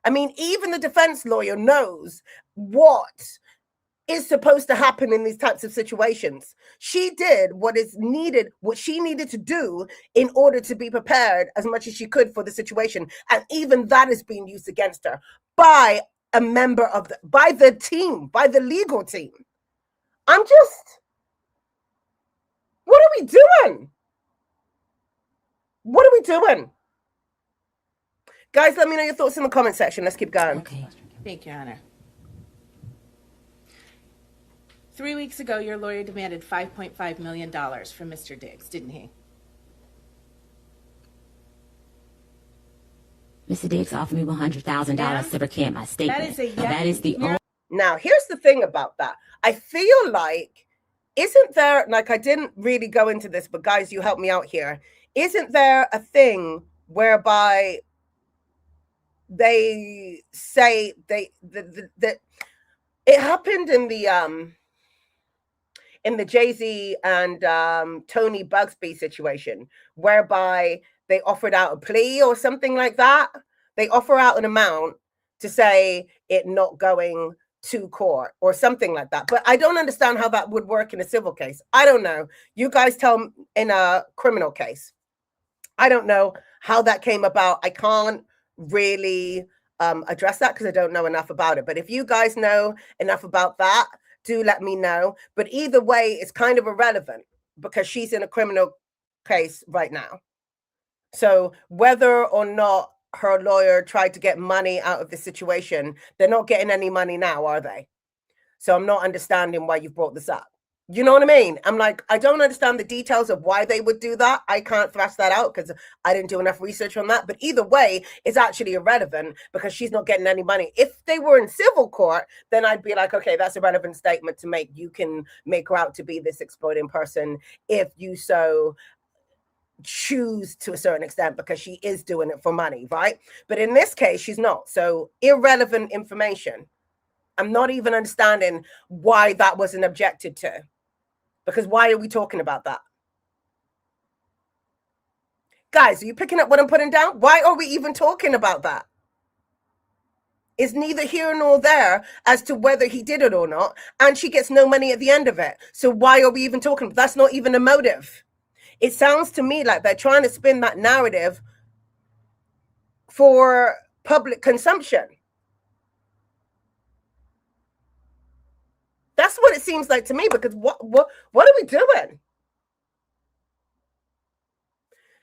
I mean, even the defense lawyer knows what is supposed to happen in these types of situations. She did what she needed to do in order to be prepared as much as she could for the situation. And even that is being used against her by a member of by the team, by the legal team. What are we doing? What are we doing? Guys, let me know your thoughts in the comment section. Let's keep going.
Okay.
Thank you, Honor. 3 weeks ago, your lawyer demanded $5.5 million from Mr. Diggs, didn't he?
Mr. Diggs offered me $100,000 to recant my statement.
That is a yes.
That is the only.
Now, here's the thing about that. I feel like, isn't there, like, I didn't really go into this, but guys, you help me out here. Isn't there a thing whereby they say that it happened in the Jay-Z and Tony Bugsby situation, whereby they offered out a plea or something like that? They offer out an amount to say it not going to court or something like that. But I don't understand how that would work in a civil case. I don't know. You guys tell me in a criminal case. I don't know how that came about. I can't really address that because I don't know enough about it. But if you guys know enough about that, do let me know. But either way, it's kind of irrelevant because she's in a criminal case right now. So whether or not her lawyer tried to get money out of the situation, they're not getting any money now, are they? So I'm not understanding why you've brought this up. You know what I mean? I'm like, I don't understand the details of why they would do that. I can't thrash that out because I didn't do enough research on that. But either way, it's actually irrelevant because she's not getting any money. If they were in civil court, then I'd be like, okay, that's a relevant statement to make. You can make her out to be this exploiting person if you so choose to a certain extent because she is doing it for money, right? But in this case, she's not. So irrelevant information. I'm not even understanding why that wasn't objected to. Because why are we talking about that? Guys, are you picking up what I'm putting down? Why are we even talking about that? It's neither here nor there as to whether he did it or not. And she gets no money at the end of it. So why are we even talking? That's not even a motive. It sounds to me like they're trying to spin that narrative for public consumption. That's what it seems like to me, because what are we doing?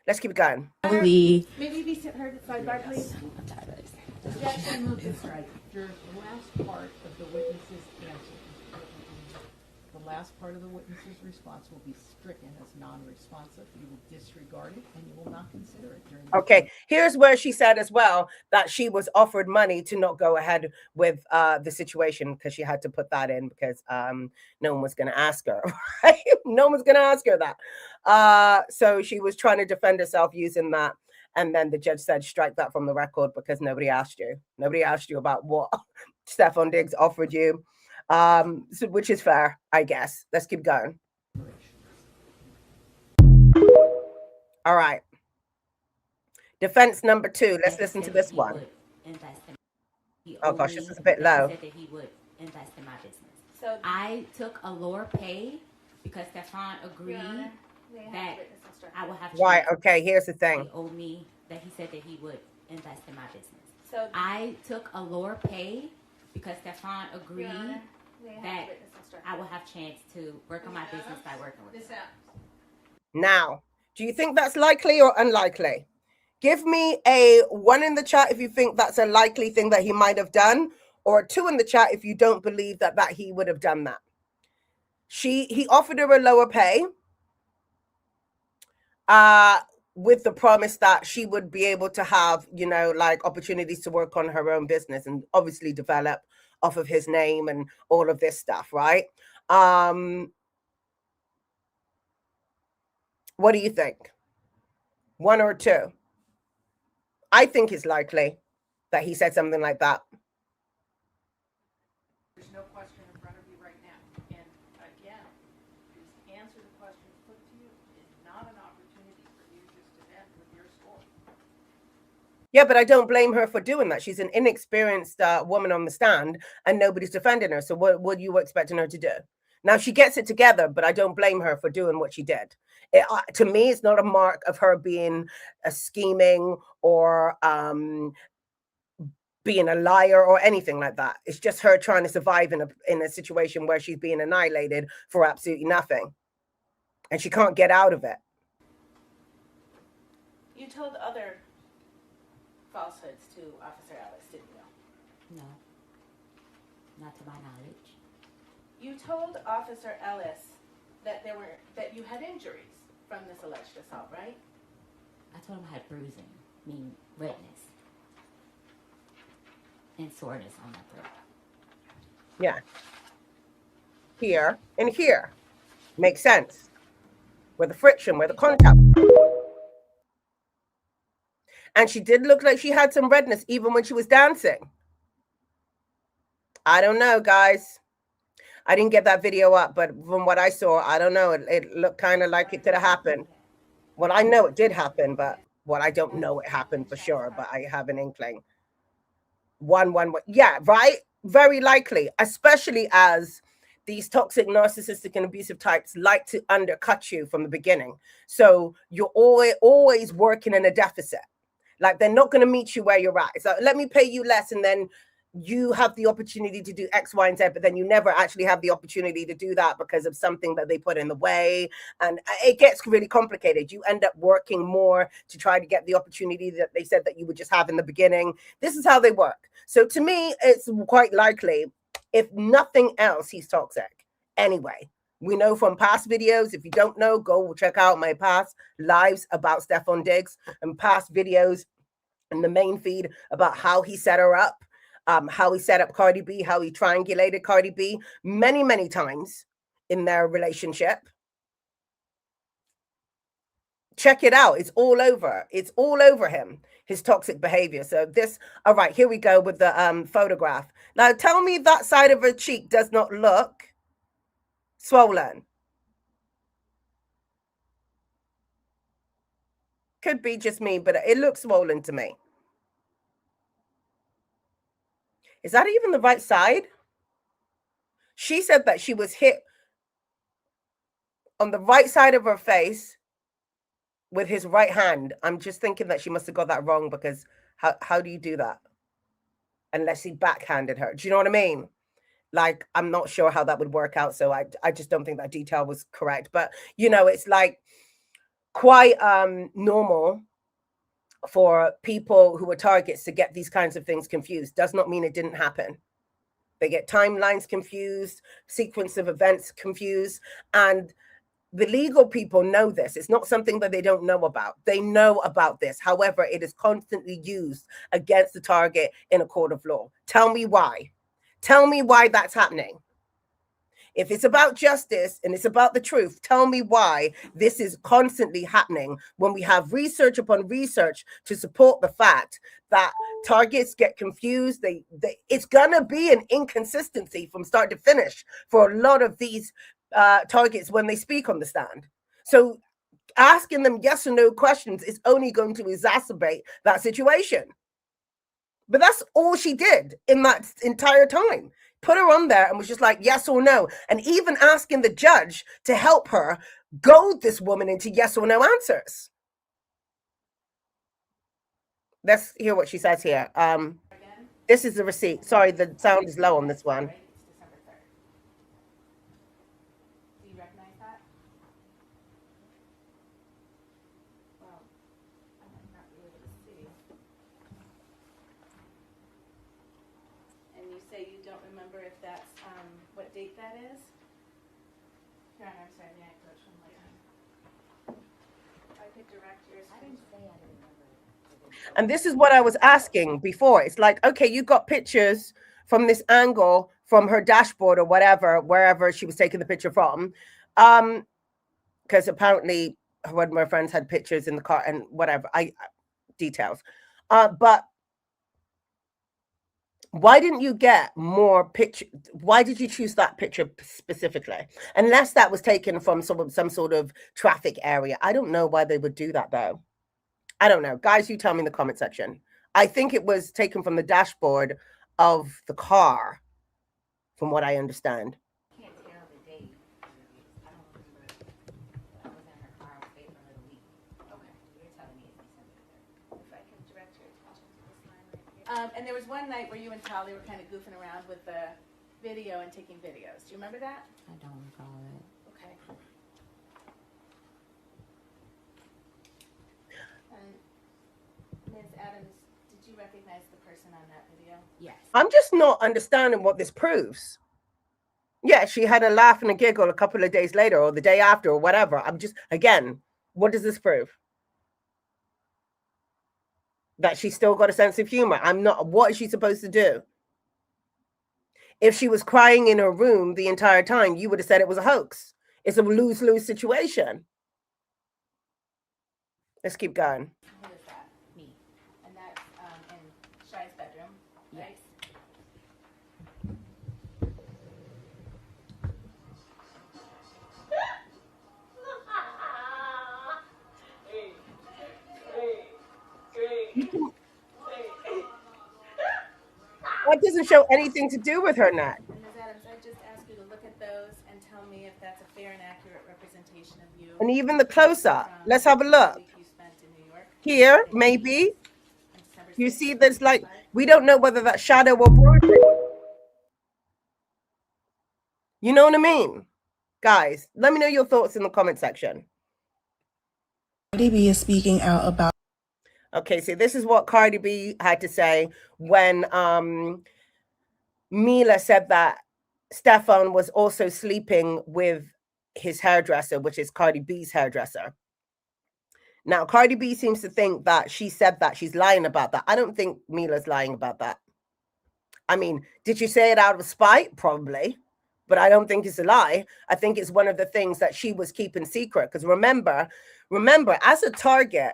Let's keep it going.
Maybe we sit her sidebar, please.
Objection, move this right. Your last part of the witness's answer, the last part of the witness's response will be stricken as non-responsive. You will disregard it and you will not consider it during the
Okay, here's where she said as well that she was offered money to not go ahead with the situation because she had to put that in because no one was going to ask her, right? No one was going to ask her that. So she was trying to defend herself using that. And then the judge said, strike that from the record because nobody asked you. Nobody asked you about what Stefon Diggs offered you, so, which is fair, I guess. Let's keep going. All right. Defense number 2. Let's listen to this one. Oh gosh, this is a bit low.
He said that he would invest in my business. So I took a lower pay because Stefon agreed that I will have.
Right. Okay. Here's the thing.
He owed me that he said that he would invest in my business. So I took a lower pay because Stefon agreed that I will have chance to work on my business by working with him.
Now, do you think that's likely or unlikely? Give me a 1 in the chat if you think that's a likely thing that he might have done, or a 2 in the chat if you don't believe that he would have done that. He offered her a lower pay with the promise that she would be able to have, like opportunities to work on her own business and obviously develop off of his name and all of this stuff, right? What do you think? 1 or 2? I think it's likely that he said something like that.
There's no question in front of you right now. And again, just answer the questions put to you. It's not an opportunity for you just to end with your score.
Yeah, but I don't blame her for doing that. She's an inexperienced woman on the stand and nobody's defending her. So what were you expecting her to do? Now, she gets it together, but I don't blame her for doing what she did. To me, it's not a mark of her being a scheming or being a liar or anything like that. It's just her trying to survive in a situation where she's being annihilated for absolutely nothing. And she can't get out of it.
You told other falsehoods to Officer Ellis, didn't you?
No, not to my knowledge.
You told Officer Ellis that you had injuries from this alleged assault, right?
I told him I had bruising, meaning redness. and soreness on my throat.
Yeah. Here and here. Makes sense. Where the friction, where the contact. And she did look like she had some redness even when she was dancing. I don't know, guys. I didn't get that video up, but from what I saw, I don't know. It looked kind of like it could have happened. Well, I know it did happen, but I don't know it happened for sure, but I have an inkling. One. Yeah, right? Very likely, especially as these toxic, narcissistic, and abusive types like to undercut you from the beginning. So you're always working in a deficit. Like they're not going to meet you where you're at. So let me pay you less, and then you have the opportunity to do X, Y, and Z, but then you never actually have the opportunity to do that because of something that they put in the way. And it gets really complicated. You end up working more to try to get the opportunity that they said that you would just have in the beginning. This is how they work. So to me, it's quite likely, if nothing else, he's toxic. Anyway, we know from past videos. If you don't know, go check out my past lives about Stefon Diggs and past videos in the main feed about how he set her up. How he set up Cardi B, how he triangulated Cardi B many, many times in their relationship. Check it out. It's all over. It's all over him, his toxic behavior. So this, all right, here we go with the photograph. Now tell me that side of her cheek does not look swollen. Could be just me, but it looks swollen to me. Is that even the right side? She said that she was hit on the right side of her face with his right hand. I'm just thinking that she must have got that wrong, because how do you do that? Unless he backhanded her. Do you know what I mean? Like, I'm not sure how that would work out. So I just don't think that detail was correct. But, you know, it's like quite normal for people who are targets to get these kinds of things confused. Does not mean it didn't happen. They get timelines confused, sequence of events confused, and the legal people know this. It's not something that they don't know about. They know about this. However, it is constantly used against the target in a court of law. Tell me why. Tell me why that's happening. If it's about justice and it's about the truth, tell me why this is constantly happening when we have research upon research to support the fact that targets get confused. It's going to be an inconsistency from start to finish for a lot of these targets when they speak on the stand. So asking them yes or no questions is only going to exacerbate that situation. But that's all she did in that entire time. Put her on there and was just like, yes or no. And even asking the judge to help her goad this woman into yes or no answers. Let's hear what she says here. This is the receipt. Sorry, the sound is low on this one.
Right? It's December 3rd. Do you recognize that? Well, I might not be able to see. And you say you don't remember if that's, what date that is? Your Honor, I'm sorry, may I approach one more time? If I could direct yours. I didn't say I didn't remember.
And this is what I was asking before. It's like, okay, you got pictures from this angle from her dashboard or whatever, wherever she was taking the picture from. Because apparently one of my friends had pictures in the car and whatever, details. But why didn't you get more picture? Why did you choose that picture specifically? Unless that was taken from some sort of traffic area. I don't know why they would do that though. I don't know. Guys, you tell me in the comment section. I think it was taken from the dashboard of the car, from what I understand.
I can't tell the date. I don't remember. I was in her car. I was waiting for her to leave. Okay. You're telling me it's December 3rd.
If I can direct your attention to this line right here. And there was one night where you and Tali were kind of goofing around with the video and taking videos. Do you remember that?
I don't recall it.
Okay. And Ms. Adams, did you recognize the person on that video?
Yes.
I'm just not understanding what this proves. Yeah, she had a laugh and a giggle a couple of days later or the day after or whatever. I'm just, again, what does this prove? that she's still got a sense of humor. What is she supposed to do? If she was crying in her room the entire time, you would have said it was a hoax. It's a lose-lose situation. Let's keep going.
Who is that? Me. And that's in Shy's bedroom, right?
That doesn't show anything to do with her neck.
And Ms. Adams, I just ask you to look at those and tell me if that's a fair and accurate representation of you.
And even the close-up. Let's have a look.
The week you spent in New York.
Here, maybe.
On December
You
6th,
see there's like,
2005.
we don't know whether that's shadow or bruising. You know what I mean? Guys, let me know your thoughts in the comment section.
Cardi B is speaking out about.
Okay, so this is what Cardi B had to say when Mila said that Stefon was also sleeping with his hairdresser, which is Cardi B's hairdresser. Now, Cardi B seems to think that she said that. She's lying about that. I don't think Mila's lying about that. I mean, did she say it out of spite? Probably. But I don't think it's a lie. I think it's one of the things that she was keeping secret. Because remember, as a target,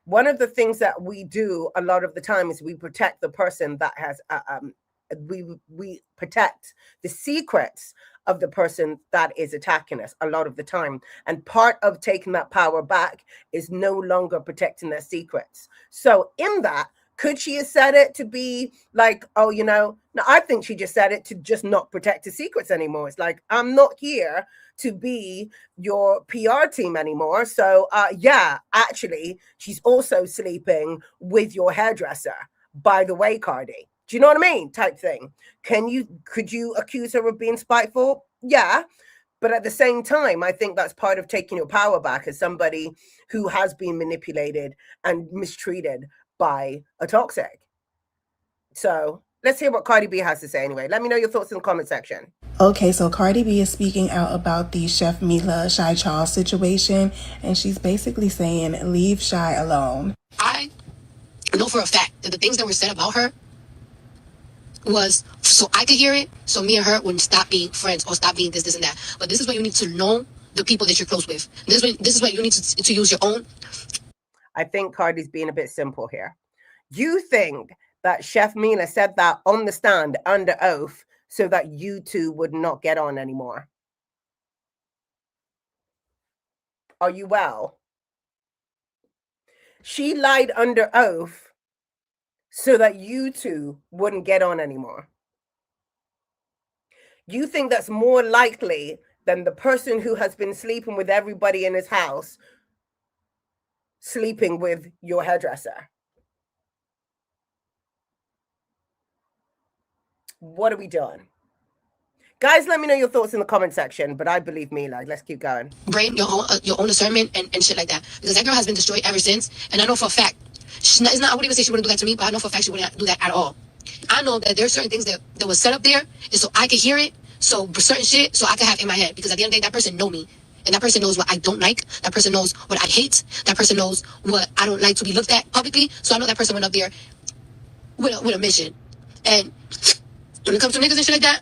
one of the things that we do a lot of the time is we protect the person that has, we protect the secrets of the person that is attacking us a lot of the time. And part of taking that power back is no longer protecting their secrets. So in that, could she have said it to be like, oh, you know, no, I think she just said it to just not protect the secrets anymore. It's like, I'm not here to be your PR team anymore. So yeah, actually, she's also sleeping with your hairdresser. By the way, Cardi, do you know what I mean? Type thing. Could you accuse her of being spiteful? Yeah. But at the same time, I think that's part of taking your power back as somebody who has been manipulated and mistreated by a toxic. So let's hear what Cardi B has to say anyway. Let me know your thoughts in the comment section.
Okay, so Cardi B is speaking out about the Chef Mila Shy Charles situation, and she's basically saying, leave Shy alone.
I know for a fact that the things that were said about her was so I could hear it, so me and her wouldn't stop being friends or stop being this and that. But this is what you need to know the people that you're close with. This is what you need to use your own.
I think Cardi's being a bit simple here. You think that Chef Mila said that on the stand under oath so that you two would not get on anymore? Are you well? She lied under oath so that you two wouldn't get on anymore. You think that's more likely than the person who has been sleeping with everybody in his house sleeping with your hairdresser? What are we doing? Guys, let me know your thoughts in the comment section, but I believe me, like, let's keep going.
Brain, your own discernment and shit like that. Because that girl has been destroyed ever since. And I know for a fact, I wouldn't even say she wouldn't do that to me, but I know for a fact she wouldn't do that at all. I know that there are certain things that was set up there, and so I could hear it, so certain shit, so I could have in my head. Because at the end of the day, that person know me. And that person knows what I don't like. That person knows what I hate. That person knows what I don't like to be looked at publicly. So I know that person went up there with a mission. And when it comes to niggas and shit like that,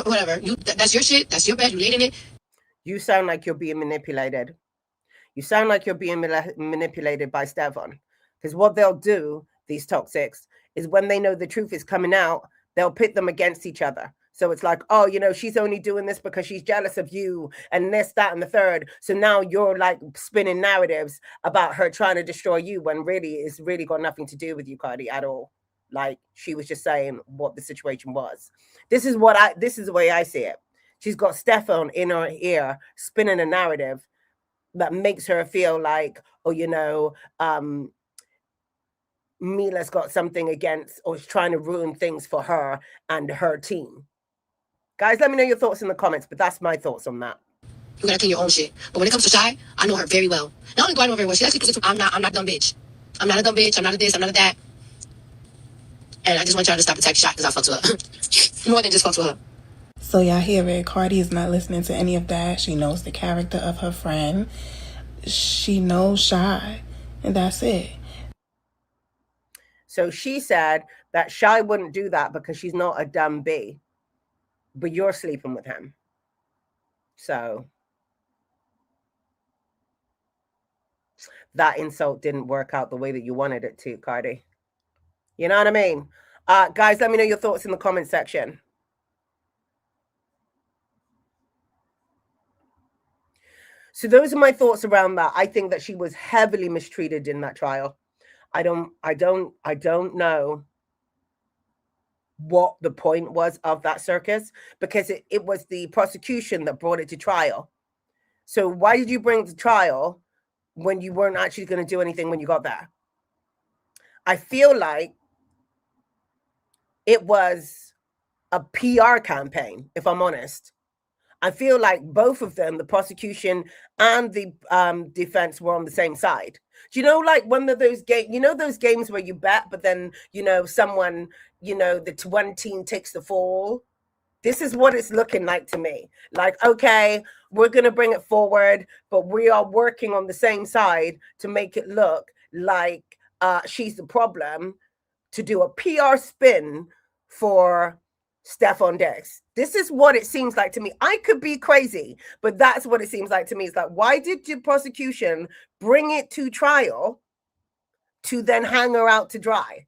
whatever. That's your shit. That's your bed. You laid in it.
You sound like you're being manipulated. You sound like you're being manipulated by Stefon. Because what they'll do, these toxics, is when they know the truth is coming out, they'll pit them against each other. So it's like, oh, you know, she's only doing this because she's jealous of you and this, that, and the third. So now you're like spinning narratives about her trying to destroy you when really it's really got nothing to do with you, Cardi, at all. Like she was just saying what the situation was. This is the way I see it. She's got Stefon in her ear spinning a narrative that makes her feel like, oh, you know, Mila's got something against or is trying to ruin things for her and her team. Guys, let me know your thoughts in the comments, but that's my thoughts on that.
You gotta clean your own shit. But when it comes to Shy, I know her very well. Not only do I know her very well, she actually puts it to I'm not a dumb bitch. I'm not a dumb bitch. I'm not a this. I'm not a that. And I just want y'all to stop attacking Shy because I fucked with her. More than just fucked with her.
So y'all hear it. Cardi is not listening to any of that. She knows the character of her friend. She knows Shy. And that's it.
So she said that Shy wouldn't do that because she's not a dumb bee, but you're sleeping with him. So that insult didn't work out the way that you wanted it to, Cardi. You know what I mean? Guys, let me know your thoughts in the comment section. So those are my thoughts around that. I think that she was heavily mistreated in that trial. I don't know what the point was of that circus, because it was the prosecution that brought it to trial. So why did you bring it to trial when you weren't actually going to do anything when you got there? I feel like it was a PR campaign, if I'm honest. I feel like both of them, the prosecution and the defense, were on the same side. Do you know, like one of those games, you know, those games where you bet, but then, you know, someone, you know, the one team takes the fall? This is what it's looking like to me. Like, okay, we're going to bring it forward, but we are working on the same side to make it look like she's the problem, to do a PR spin for Stefon Diggs. This is what it seems like to me. I could be crazy, but that's what it seems like to me. It's like, why did the prosecution bring it to trial to then hang her out to dry?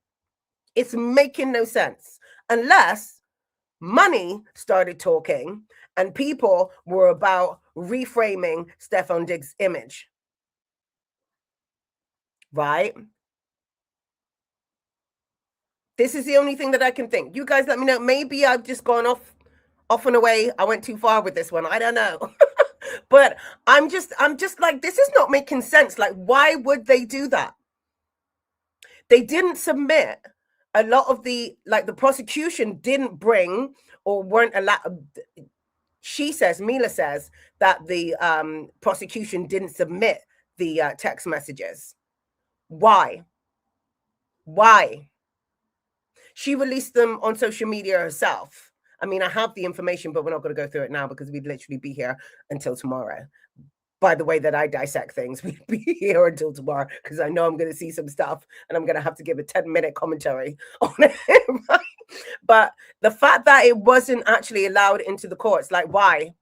It's making no sense. Unless money started talking and people were about reframing Stefon Diggs' image. Right? This is the only thing that I can think. You guys let me know. Maybe I've just gone off and away. I went too far with this one. I don't know. But I'm just like, this is not making sense. Like, why would they do that? They didn't submit a lot of the prosecution didn't bring or weren't allowed. She says, Mila says, that the prosecution didn't submit the text messages. Why? She released them on social media herself. I mean, I have the information, but we're not going to go through it now because we'd literally be here until tomorrow. By the way that I dissect things, we'd be here until tomorrow because I know I'm going to see some stuff and I'm going to have to give a 10-minute commentary on it. Right? But the fact that it wasn't actually allowed into the courts, like, why?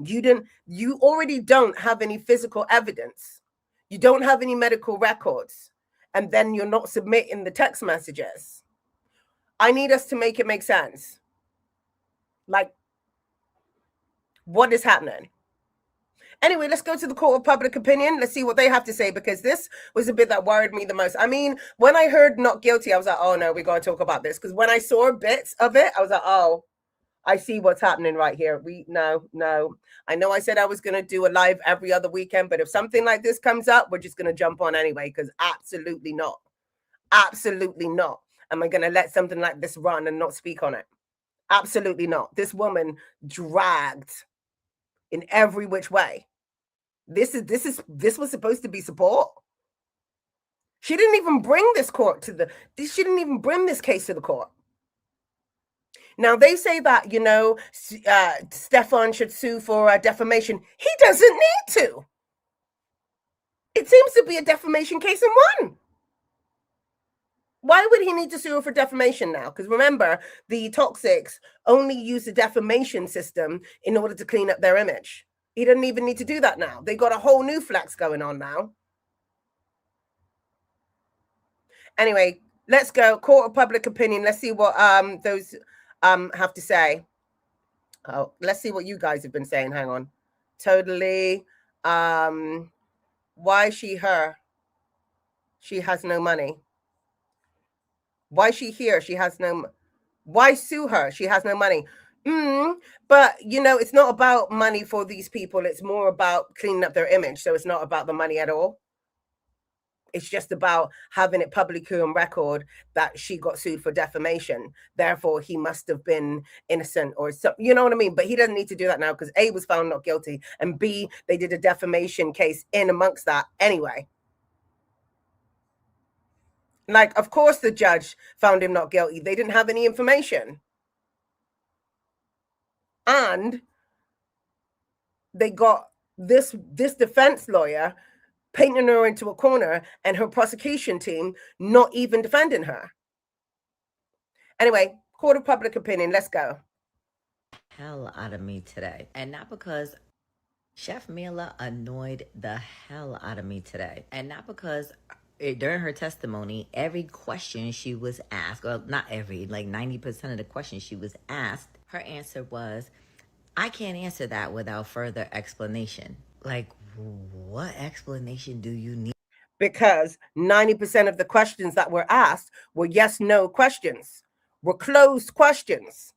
You already don't have any physical evidence. You don't have any medical records. And then you're not submitting the text messages. I need us to make it make sense. Like, what is happening? Anyway, let's go to the court of public opinion. Let's see what they have to say, because this was a bit that worried me the most. I mean, when I heard not guilty, I was like, oh no, we got to talk about this. Because when I saw bits of it, I was like, oh, I see what's happening right here. No. I know I said I was going to do a live every other weekend, but if something like this comes up, we're just going to jump on anyway, because absolutely not. Absolutely not. Am I going to let something like this run and not speak on it? Absolutely not. This woman dragged in every which way. This was supposed to be support. She didn't even bring this she didn't even bring this case to the court. Now they say that, you know, Stefon should sue for defamation. He doesn't need to. It seems to be a defamation case in one. Why would he need to sue her for defamation now? Because remember, the toxics only use the defamation system in order to clean up their image. He doesn't even need to do that now. They got a whole new flex going on now. Anyway, let's go. Court of public opinion. Let's see what those have to say. Oh, let's see what you guys have been saying. Hang on. Totally. Why she her? She has no money. Why she here? She has no. Why sue her? She has no money. But you know, it's not about money for these people. It's more about cleaning up their image. So it's not about the money at all. It's just about having it publicly on record that she got sued for defamation. Therefore, he must have been innocent or something. You know what I mean? But he doesn't need to do that now because A, was found not guilty, and B, they did a defamation case in amongst that anyway. Like, of course, the judge found him not guilty. They didn't have any information. And they got this defense lawyer painting her into a corner and her prosecution team not even defending her. Anyway, court of public opinion, let's go.
Hell out of me today. And not because Chef Mila annoyed the hell out of me today. And not because during her testimony, every question she was asked, well, not every, like 90% of the questions she was asked, her answer was, I can't answer that without further explanation. Like, what explanation do you need?
Because 90% of the questions that were asked were yes, no questions, were closed questions.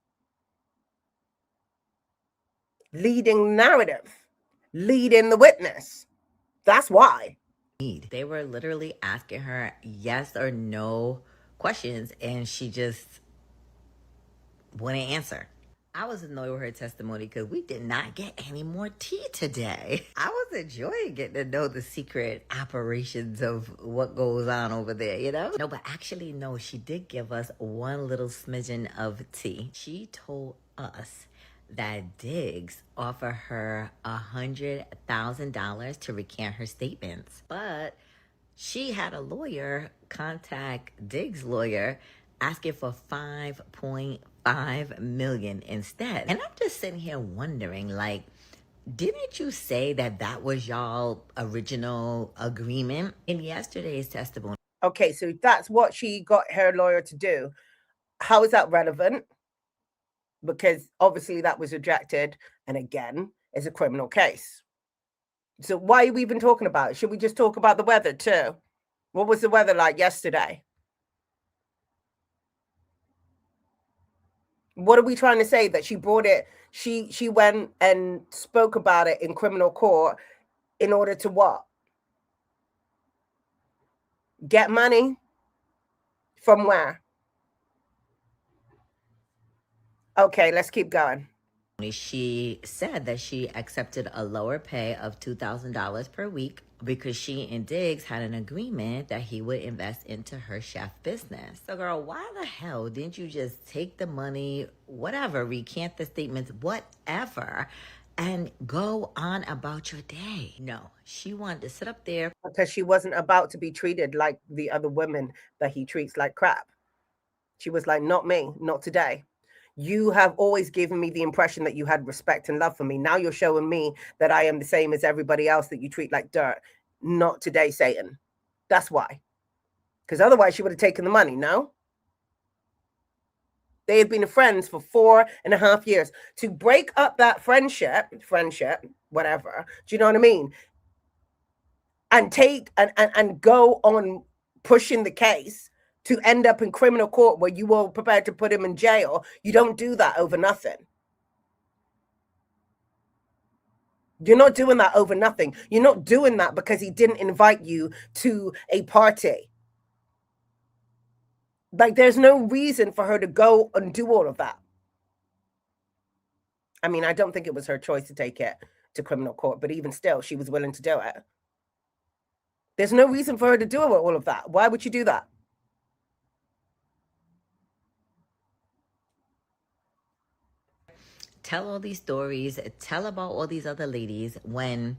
Leading narrative, leading the witness. That's why.
They were literally asking her yes or no questions, and she just wouldn't answer. I was annoyed with her testimony because we did not get any more tea today. I was enjoying getting to know the secret operations of what goes on over there, you know? No, but actually, no, she did give us one little smidgen of tea. She told us that Diggs offered her $100,000 to recant her statements, but she had a lawyer contact Diggs' lawyer asking for $5.5 million instead. And I'm just sitting here wondering, like, didn't you say that that was y'all original agreement in yesterday's testimony?
Okay, so that's what she got her lawyer to do. How is that relevant? Because obviously that was rejected, and again, it's a criminal case. So why are we even talking about it? Should we just talk about the weather too? What was the weather like yesterday? What are we trying to say? That she brought it, she went and spoke about it in criminal court in order to what? Get money? From where? Okay, let's keep going.
She said that she accepted a lower pay of $2,000 per week because she and Diggs had an agreement that he would invest into her chef business. So girl, why the hell didn't you just take the money, whatever, recant the statements, whatever, and go on about your day? No, she wanted to sit up there.
Because she wasn't about to be treated like the other women that he treats like crap. She was like, not me, not today. You have always given me the impression that you had respect and love for me. Now you're showing me that I am the same as everybody else that you treat like dirt. Not today, Satan. That's why. Because otherwise she would have taken the money, no? They had been friends for 4.5 years. To break up that friendship, whatever, do you know what I mean? And take and go on pushing the case to end up in criminal court where you were prepared to put him in jail. You don't do that over nothing. You're not doing that over nothing. You're not doing that because he didn't invite you to a party. Like, there's no reason for her to go and do all of that. I mean, I don't think it was her choice to take it to criminal court, but even still, she was willing to do it. There's no reason for her to do all of that. Why would you do that?
Tell all these stories, tell about all these other ladies when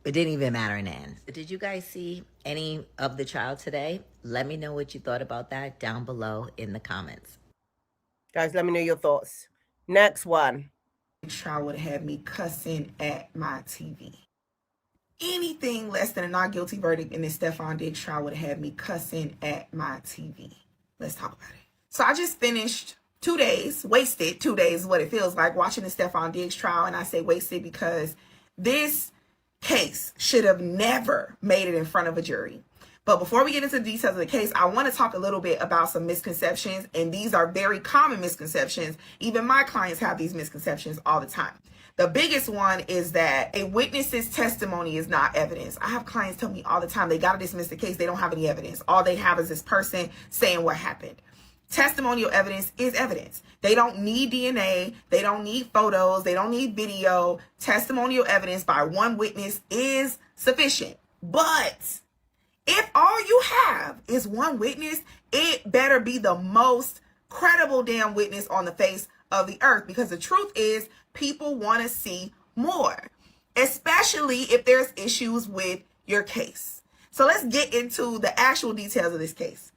it didn't even matter in the end. Did you guys see any of the trial today? Let me know what you thought about that down below in the comments.
Guys, let me know your thoughts. Next one.
Trial would have had me cussing at my TV. Anything less than a not guilty verdict in this Stefon Diggs trial would have had me cussing at my TV. Let's talk about it. So I just finished 2 days, wasted 2 days is what it feels like, watching the Stefon Diggs trial. And I say wasted because this case should have never made it in front of a jury. But before we get into the details of the case, I want to talk a little bit about some misconceptions. And these are very common misconceptions. Even my clients have these misconceptions all the time. The biggest one is that a witness's testimony is not evidence. I have clients tell me all the time they got to dismiss the case. They don't have any evidence. All they have is this person saying what happened. Testimonial evidence is evidence. They don't need DNA. They don't need photos. They don't need video. Testimonial evidence by one witness is sufficient. But if all you have is one witness, it better be the most credible damn witness on the face of the earth, because the truth is people want to see more. especially if there's issues with your case. So let's get into the actual details of this case.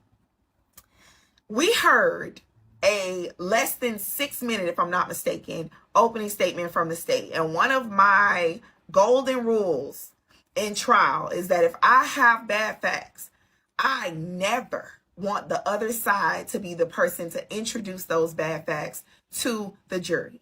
We heard a less than 6 minute, if I'm not mistaken, opening statement from the state. And one of my golden rules in trial is that if I have bad facts, I never want the other side to be the person to introduce those bad facts to the jury.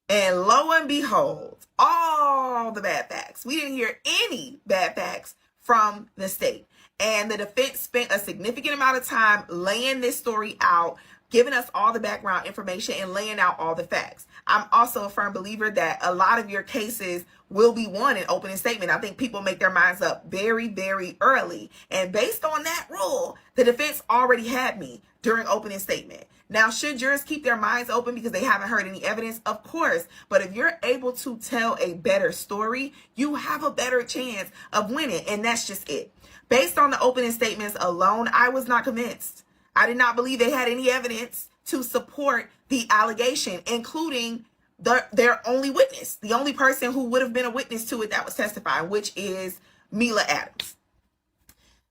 And lo and behold, all the bad facts. We didn't hear any bad facts from the state. And the defense spent a significant amount of time laying this story out, giving us all the background information and laying out all the facts. I'm also a firm believer that a lot of your cases will be won in opening statement. I think people make their minds up very, very early. And based on that rule, the defense already had me during opening statement. Now, should jurors keep their minds open because they haven't heard any evidence? Of course. But if you're able to tell a better story, you have a better chance of winning. And that's just it. Based on the opening statements alone, I was not convinced. I did not believe they had any evidence to support the allegation, including their only witness, the only person who would have been a witness to it that was testifying, which is Mila Adams.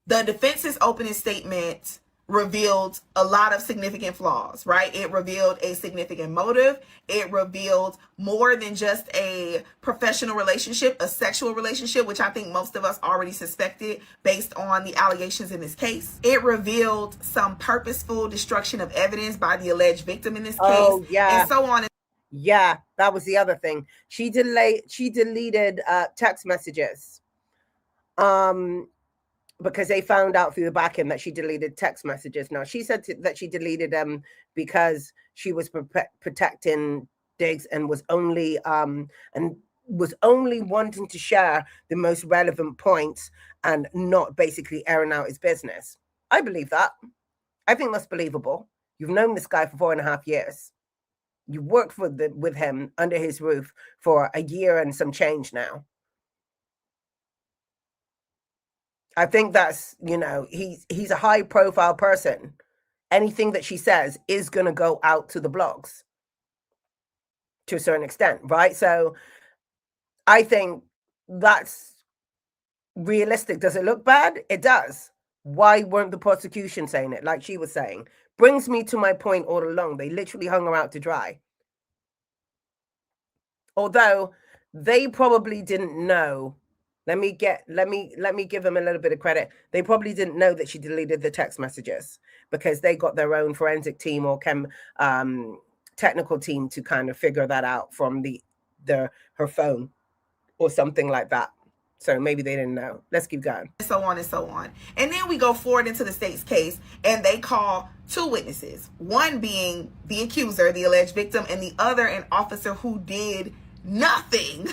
The defense's opening statement revealed a lot of significant flaws, right? It revealed a significant motive. It revealed more than just a professional relationship, a sexual relationship, which I think most of us already suspected based on the allegations in this case. It revealed some purposeful destruction of evidence by the alleged victim in this case, and so on.
Yeah, that was the other thing. She deleted text messages. Because they found out through the back end that she deleted text messages. Now, she said that she deleted them because she was protecting Diggs and was only wanting to share the most relevant points and not basically airing out his business. I believe that. I think that's believable. You've known this guy for 4.5 years. You worked with him under his roof for a year and some change now. I think that's, he's a high profile person. Anything that she says is going to go out to the blogs to a certain extent, right? So I think that's realistic. Does it look bad? It does. Why weren't the prosecution saying it? Like she was saying, brings me to my point all along. They literally hung her out to dry. Although they probably didn't know. Let me give them a little bit of credit. They probably didn't know that she deleted the text messages because they got their own forensic team or technical team to kind of figure that out from her phone or something like that. So maybe they didn't know. Let's keep going.
So on and so on. And then we go forward into the state's case and they call 2 witnesses, one being the accuser, the alleged victim, and the other an officer who did nothing,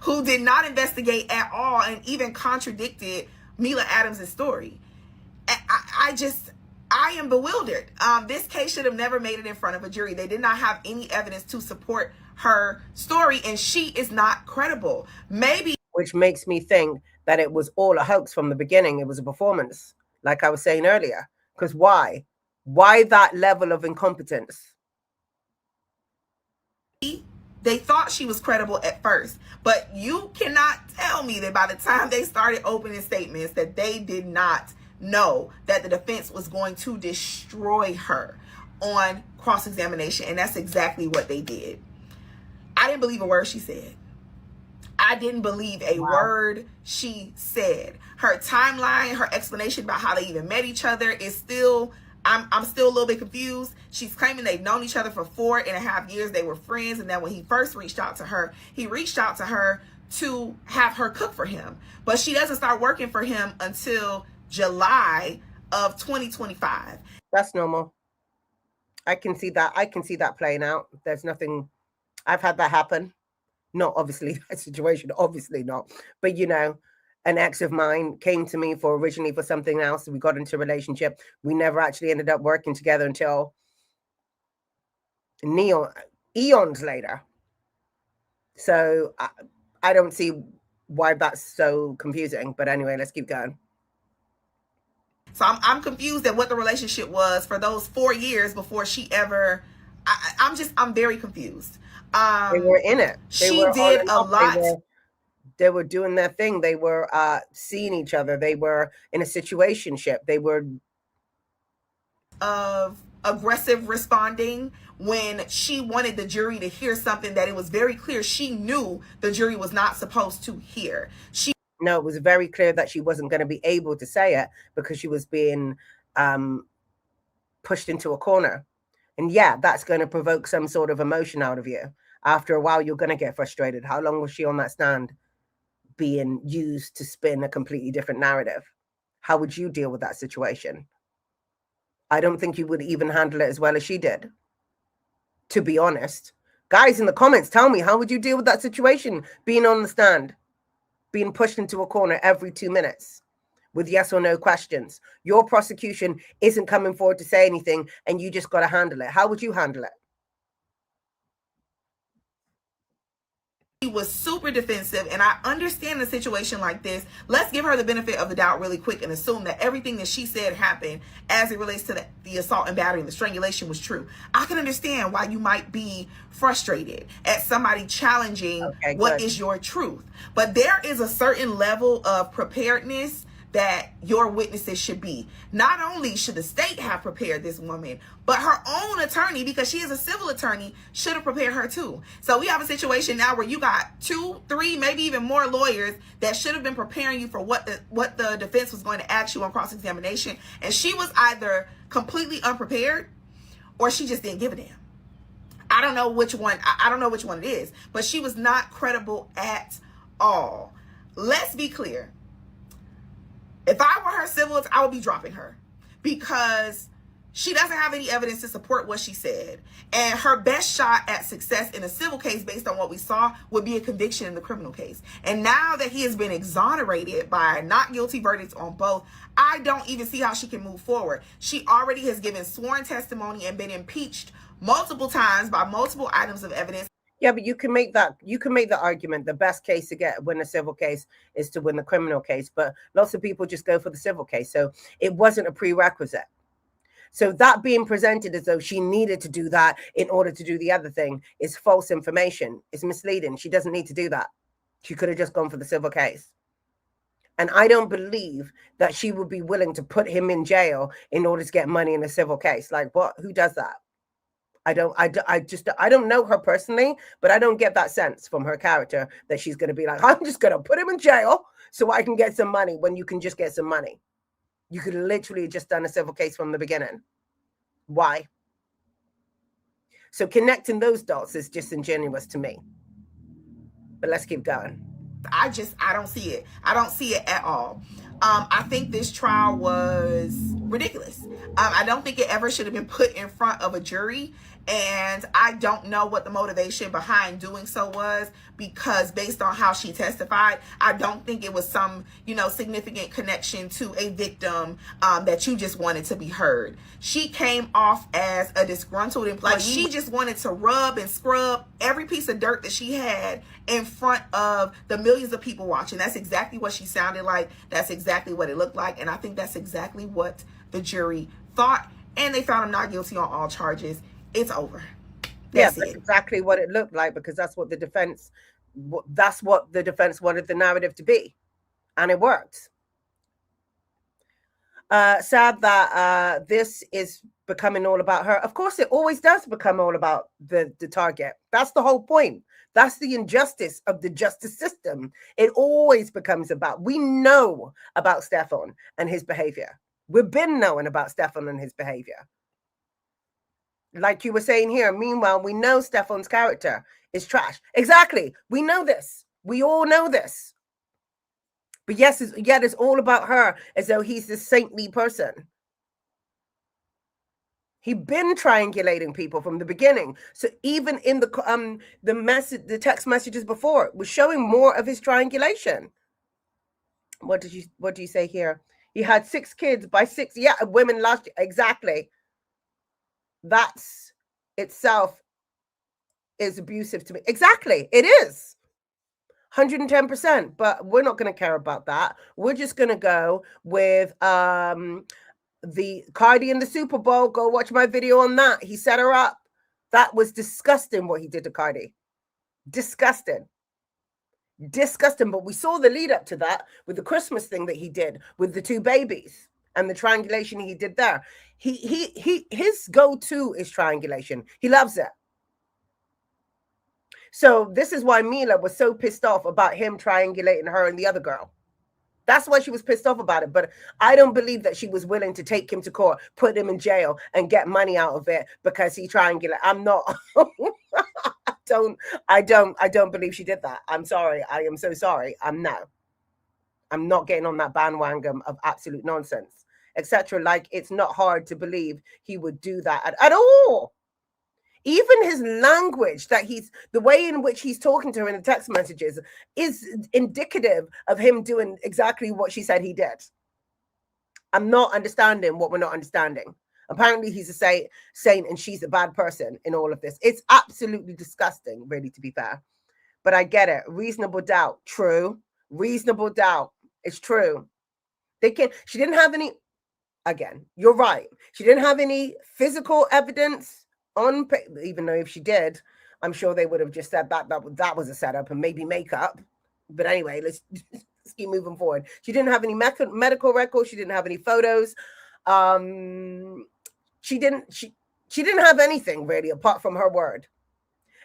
who did not investigate at all and even contradicted Mila Adams' story. I am bewildered. This case should have never made it in front of a jury. They did not have any evidence to support her story, and she is not credible.
Which makes me think that it was all a hoax from the beginning. It was a performance, like I was saying earlier. Because why? Why that level of incompetence?
They thought she was credible at first, but you cannot tell me that by the time they started opening statements that they did not know that the defense was going to destroy her on cross-examination, and that's exactly what they did. I didn't believe a word she said. I didn't believe a word she said. Her timeline, her explanation about how they even met each other is still... I'm still a little bit confused. She's claiming they've known each other for 4.5 years. They were friends. And then when he first reached out to her, he reached out to her to have her cook for him. But she doesn't start working for him until July of 2025.
That's normal. I can see that. I can see that playing out. There's nothing. I've had that happen. Not obviously that situation. Obviously not. But, an ex of mine came to me originally for something else. We got into a relationship. We never actually ended up working together until eons later. So I don't see why that's so confusing. But anyway, let's keep going.
So I'm confused at what the relationship was for those 4 years before she ever... I'm very confused.
They were in it.
She did a lot.
They were doing their thing. They were seeing each other. They were in a situationship. They were
of aggressive responding when she wanted the jury to hear something that it was very clear she knew the jury was not supposed to hear.
No, it was very clear that she wasn't going to be able to say it because she was being pushed into a corner. And yeah, that's going to provoke some sort of emotion out of you. After a while, you're going to get frustrated. How long was she on that stand being used to spin a completely different narrative? How would you deal with that situation? I don't think you would even handle it as well as she did, to be honest. Guys in the comments, tell me, how would you deal with that situation? Being on the stand, being pushed into a corner every 2 minutes with yes or no questions. Your prosecution isn't coming forward to say anything and you just got to handle it. How would you handle it?
She was super defensive, and I understand a situation like this. Let's give her the benefit of the doubt really quick and assume that everything that she said happened as it relates to the assault and battery and the strangulation was true. I can understand why you might be frustrated at somebody challenging what is your truth. But there is a certain level of preparedness that your witnesses should be. Not only should the state have prepared this woman, but her own attorney, because she is a civil attorney, should have prepared her too. So we have a situation now where you got 2, 3, maybe even more lawyers that should have been preparing you for what the defense was going to ask you on cross-examination, and she was either completely unprepared or she just didn't give a damn. I don't know which one. I don't know which one it is, but she was not credible at all. Let's be clear. If I were her civil, I would be dropping her because she doesn't have any evidence to support what she said. And her best shot at success in a civil case, based on what we saw, would be a conviction in the criminal case. And now that he has been exonerated by not guilty verdicts on both, I don't even see how she can move forward. She already has given sworn testimony and been impeached multiple times by multiple items of evidence.
Yeah, but you can make the argument the best case to win a civil case is to win the criminal case. But lots of people just go for the civil case. So it wasn't a prerequisite. So that being presented as though she needed to do that in order to do the other thing is false information. It's misleading. She doesn't need to do that. She could have just gone for the civil case. And I don't believe that she would be willing to put him in jail in order to get money in a civil case. Like what? Who does that? I don't know her personally, but I don't get that sense from her character that she's going to be like, I'm just going to put him in jail so I can get some money, when you can just get some money. You could literally just done a civil case from the beginning. Why? So connecting those dots is disingenuous to me. But let's keep going.
I don't see it. I don't see it at all. I think this trial was ridiculous. I don't think it ever should have been put in front of a jury. And I don't know what the motivation behind doing so was, because based on how she testified, I don't think it was some, significant connection to a victim that you just wanted to be heard. She came off as a disgruntled employee. Like she just wanted to rub and scrub every piece of dirt that she had in front of the millions of people watching. That's exactly what she sounded like. That's exactly what it looked like. And I think that's exactly what the jury thought. And they found him not guilty on all charges. It's over. That's it.
Exactly what it looked like, because that's what the defense wanted the narrative to be, and it worked. Sad that this is becoming all about her. Of course, it always does become all about the target. That's the whole point. That's the injustice of the justice system. It always becomes about. We know about Stefon and his behavior. We've been knowing about Stefon and his behavior. Like you were saying here, meanwhile, we know Stefon's character is trash. Exactly. We know this. We all know this. But yet it's all about her as though he's this saintly person. He'd been triangulating people from the beginning. So even in the text messages before, it was showing more of his triangulation. What do you say here? He had 6 kids by 6 women last year. Exactly. That's itself is abusive to me. Exactly. It is 110%, but we're not going to care about that. We're just going to go with the Cardi in the Super Bowl. Go watch my video on that. He set her up. That was disgusting what he did to Cardi. Disgusting. Disgusting. But we saw the lead up to that with the Christmas thing that he did with the 2 babies and the triangulation he did there. His go-to is triangulation. He loves it. So this is why Mila was so pissed off about him triangulating her and the other girl. That's why she was pissed off about it. But I don't believe that she was willing to take him to court, put him in jail, and get money out of it because he triangulated. I'm not. I don't believe she did that. I'm sorry. I am so sorry. I'm not getting on that bandwagon of absolute nonsense, etc. Like, it's not hard to believe he would do that at all. Even his language, the way in which he's talking to her in the text messages is indicative of him doing exactly what she said he did. I'm not understanding what we're not understanding. Apparently he's a saint and she's a bad person in all of this. It's absolutely disgusting, really, to be fair. But I get it. Reasonable doubt. True. Reasonable doubt. It's true. She didn't have any, again, you're right. She didn't have any physical evidence on, even though if she did, I'm sure they would have just said that was a setup and maybe makeup. But anyway, let's keep moving forward. She didn't have any medical records. She didn't have any photos. She didn't have anything really apart from her word.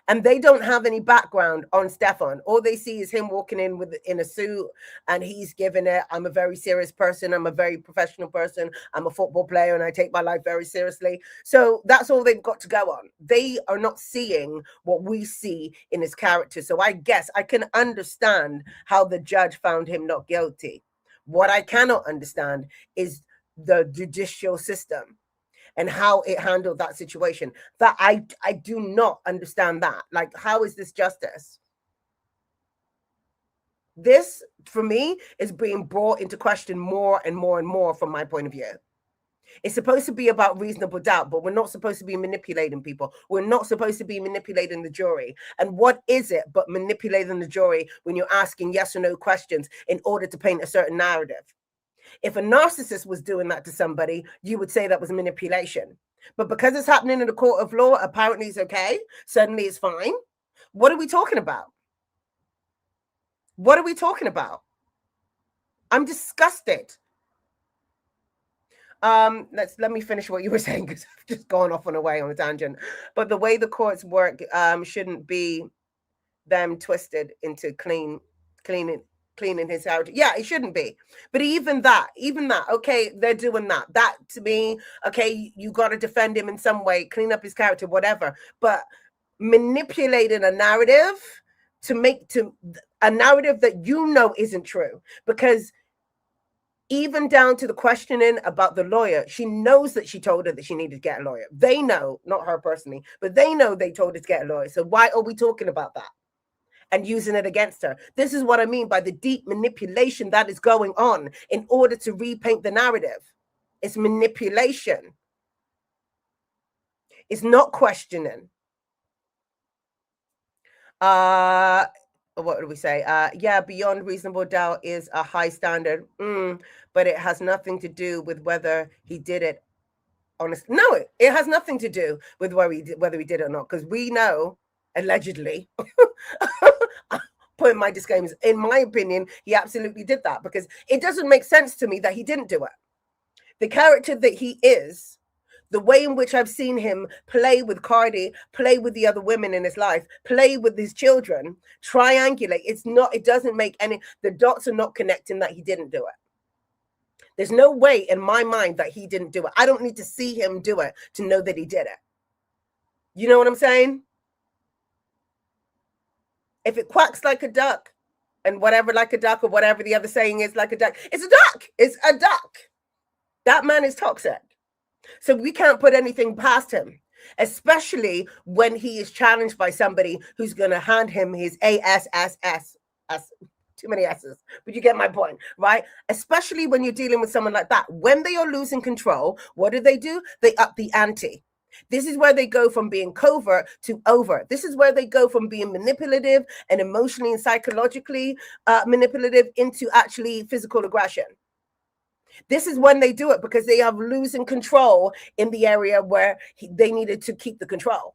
And they don't have any background on Stefon. All they see is him walking in a suit, and he's giving it, I'm a very serious person. I'm a very professional person. I'm a football player, and I take my life very seriously. So that's all they've got to go on. They are not seeing what we see in his character. So I guess I can understand how the judge found him not guilty. What I cannot understand is the judicial system and how it handled that situation. That I do not understand that. Like, how is this justice? This, for me, is being brought into question more and more and more from my point of view. It's supposed to be about reasonable doubt, but we're not supposed to be manipulating people. We're not supposed to be manipulating the jury. And what is it but manipulating the jury when you're asking yes or no questions in order to paint a certain narrative? If a narcissist was doing that to somebody, you would say that was manipulation. But because it's happening in the court of law, apparently it's okay. Suddenly it's fine. What are we talking about? What are we talking about? I'm disgusted. Let me finish what you were saying, because I've just gone off on a way on a tangent. But the way the courts work shouldn't be them twisted into cleaning his heritage. Yeah, it shouldn't be. But even that, okay, they're doing that. That, to me, okay, you got to defend him in some way, clean up his character, whatever. But manipulating a narrative to a narrative that you know isn't true, because even down to the questioning about the lawyer, she knows that she told her that she needed to get a lawyer. They know, not her personally, but they know they told her to get a lawyer. So why are we talking about that and using it against her? This is what I mean by the deep manipulation that is going on in order to repaint the narrative. It's manipulation. It's not questioning. What do we say? Yeah, beyond reasonable doubt is a high standard, but it has nothing to do with whether he did it honestly. No, it has nothing to do with whether he did it or not, because we know, allegedly, putting my disclaimers, in my opinion, he absolutely did that, because it doesn't make sense to me that he didn't do it. The character that he is, the way in which I've seen him play with Cardi, play with the other women in his life, play with his children, triangulate. It doesn't make any, the dots are not connecting that he didn't do it. There's no way in my mind that he didn't do it. I don't need to see him do it to know that he did it. You know what I'm saying? If it quacks like a duck and whatever like a duck, or whatever the other saying is like a duck, it's a duck. It's a duck. That man is toxic. So we can't put anything past him, especially when he is challenged by somebody who's going to hand him his ASSS. Too many S's, but you get my point, right? Especially when you're dealing with someone like that. When they are losing control, what do? They up the ante. This is where they go from being covert to overt. This is where they go from being manipulative and emotionally and psychologically manipulative into actually physical aggression. This is when they do it, because they are losing control in the area where they needed to keep the control.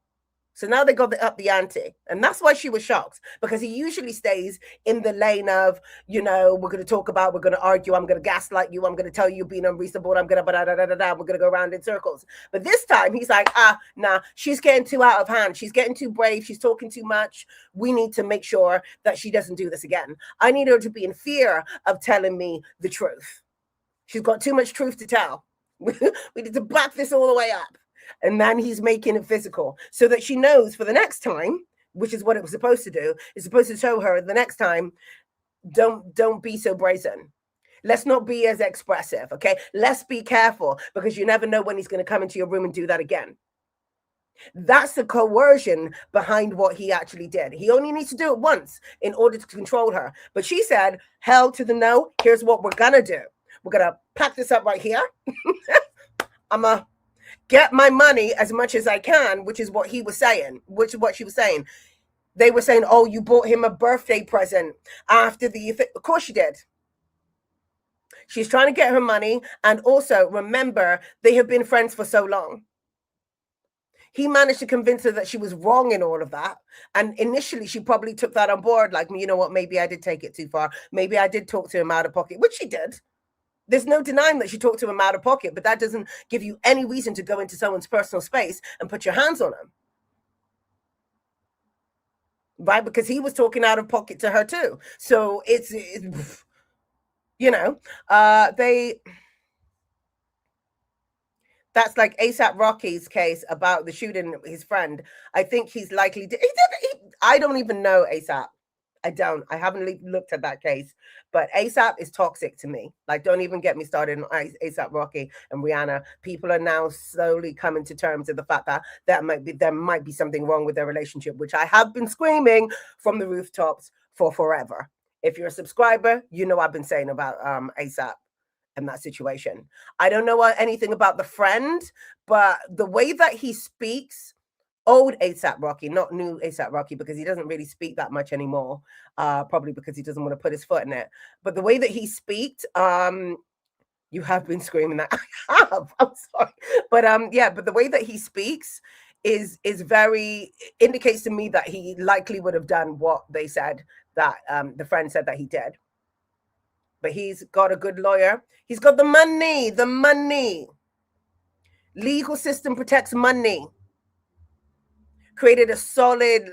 So now they got up the ante. And that's why she was shocked, because he usually stays in the lane of, we're going to talk about, we're going to argue, I'm going to gaslight you, I'm going to tell you you're being unreasonable, I'm going to we're going to go around in circles. But this time he's like, nah, she's getting too out of hand. She's getting too brave. She's talking too much. We need to make sure that she doesn't do this again. I need her to be in fear of telling me the truth. She's got too much truth to tell. We need to back this all the way up. And then he's making it physical so that she knows for the next time, which is what it was supposed to do. It's supposed to show her the next time, don't be so brazen. Let's not be as expressive, okay? Let's be careful, because you never know when he's going to come into your room and do that again. That's the coercion behind what he actually did. He only needs to do it once in order to control her. But she said, hell to the no. Here's what we're going to do. We're going to pack this up right here. I'm going to get my money as much as I can, which is what he was saying, which is what she was saying. They were saying, oh, you bought him a birthday present after of course she did. She's trying to get her money. And also, remember, they have been friends for so long. He managed to convince her that she was wrong in all of that. And initially, she probably took that on board. Like, you know what, maybe I did take it too far. Maybe I did talk to him out of pocket, which she did. There's no denying that she talked to him out of pocket, but that doesn't give you any reason to go into someone's personal space and put your hands on him. Right? Because he was talking out of pocket to her too. So it's that's like ASAP Rocky's case about the shooting his friend. I think he's likely to, I don't even know ASAP. I haven't looked at that case, but ASAP is toxic to me. Like, don't even get me started on ASAP Rocky and Rihanna. People are now slowly coming to terms with the fact that there might be something wrong with their relationship, which I have been screaming from the rooftops for forever. If you're a subscriber, you know I've been saying about ASAP and that situation. I don't know anything about the friend, but the way that he speaks, old ASAP Rocky, not new ASAP Rocky, because he doesn't really speak that much anymore, probably because he doesn't want to put his foot in it. But the way that he speaks, you have been screaming that. I have. I'm sorry. But but the way that he speaks is very, indicates to me that he likely would have done what they said that the friend said that he did. But he's got a good lawyer. He's got the money. Legal system protects money. Created a solid,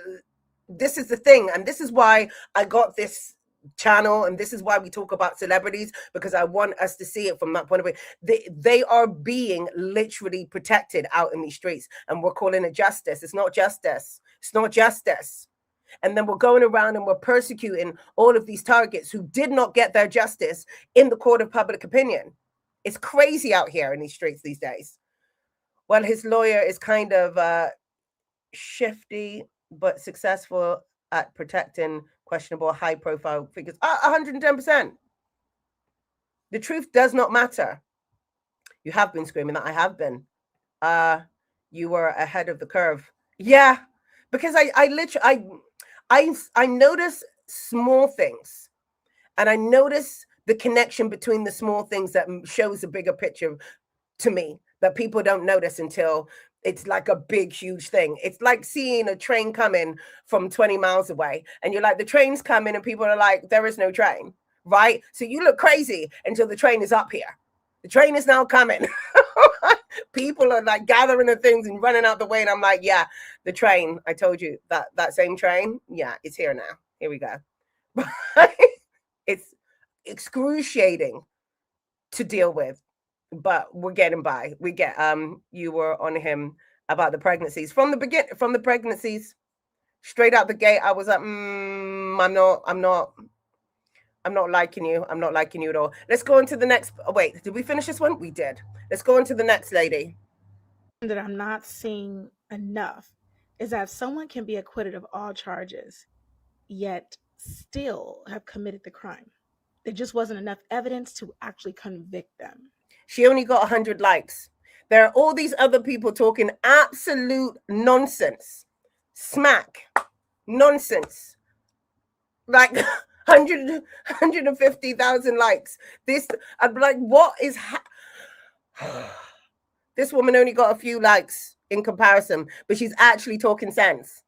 this is the thing. And this is why I got this channel. And this is why we talk about celebrities, because I want us to see it from that point of view. They are being literally protected out in these streets. And we're calling it justice. It's not justice. It's not justice. And then we're going around and we're persecuting all of these targets who did not get their justice in the court of public opinion. It's crazy out here in these streets these days. Well, his lawyer is kind of shifty, but successful at protecting questionable high-profile figures. 110%. The truth does not matter. You have been screaming that. I have been. You were ahead of the curve. Yeah, because I notice small things, and I notice the connection between the small things that shows a bigger picture to me that people don't notice until it's like a big, huge thing. It's like seeing a train coming from 20 miles away, and you're like, the train's coming, and people are like, there is no train, right? So you look crazy until the train is up here. The train is now coming. People are like gathering the things and running out the way. And I'm like, yeah, the train, I told you that same train. Yeah, it's here now. Here we go. It's excruciating to deal with, but we're getting by. We get, you were on him about the pregnancies from the pregnancies straight out the gate. I was like, I'm not liking you. I'm not liking you at all. Let's go on to the next. Oh, wait, did we finish this one? We did. Let's go on to the next lady.
That I'm not seeing enough is that someone can be acquitted of all charges, yet still have committed the crime. There just wasn't enough evidence to actually convict them.
She only got 100 likes. There are all these other people talking absolute nonsense. Smack. Nonsense. Like 150,000 likes. This, I'm like, what is This woman only got a few likes in comparison, but she's actually talking sense.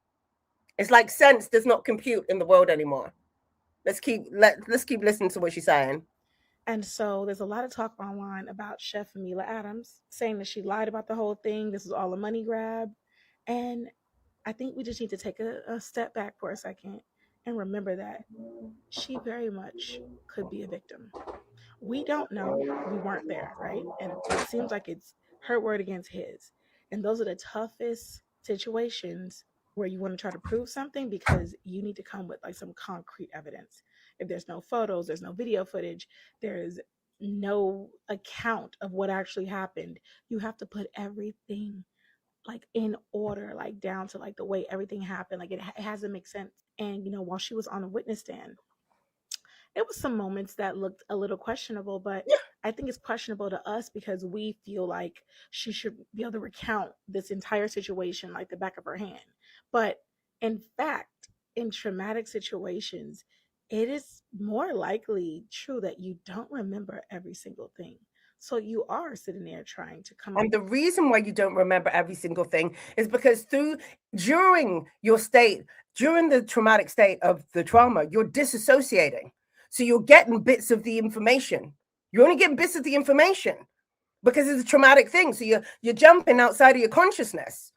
It's like sense does not compute in the world anymore. Let's keep listening to what she's saying.
And so there's a lot of talk online about Chef Amelia Adams saying that she lied about the whole thing. This is all a money grab. And I think we just need to take a step back for a second and remember that she very much could be a victim. We don't know. We weren't there, right? And it seems like it's her word against his. And those are the toughest situations where you want to try to prove something because you need to come with like some concrete evidence. If there's no photos, there's no video footage, there's no account of what actually happened, you have to put everything like in order, like down to like the way everything happened. Like it has to make sense. And you know, while she was on a witness stand, it was some moments that looked a little questionable, but I think it's questionable to us because we feel like she should be able to recount this entire situation like the back of her hand. But in fact, in traumatic situations, it is more likely true that you don't remember every single thing. So you are sitting there trying to come up.
And the reason why you don't remember every single thing is because during the traumatic state of the trauma, you're disassociating. So you're getting bits of the information. You're only getting bits of the information because it's a traumatic thing. So you're jumping outside of your consciousness,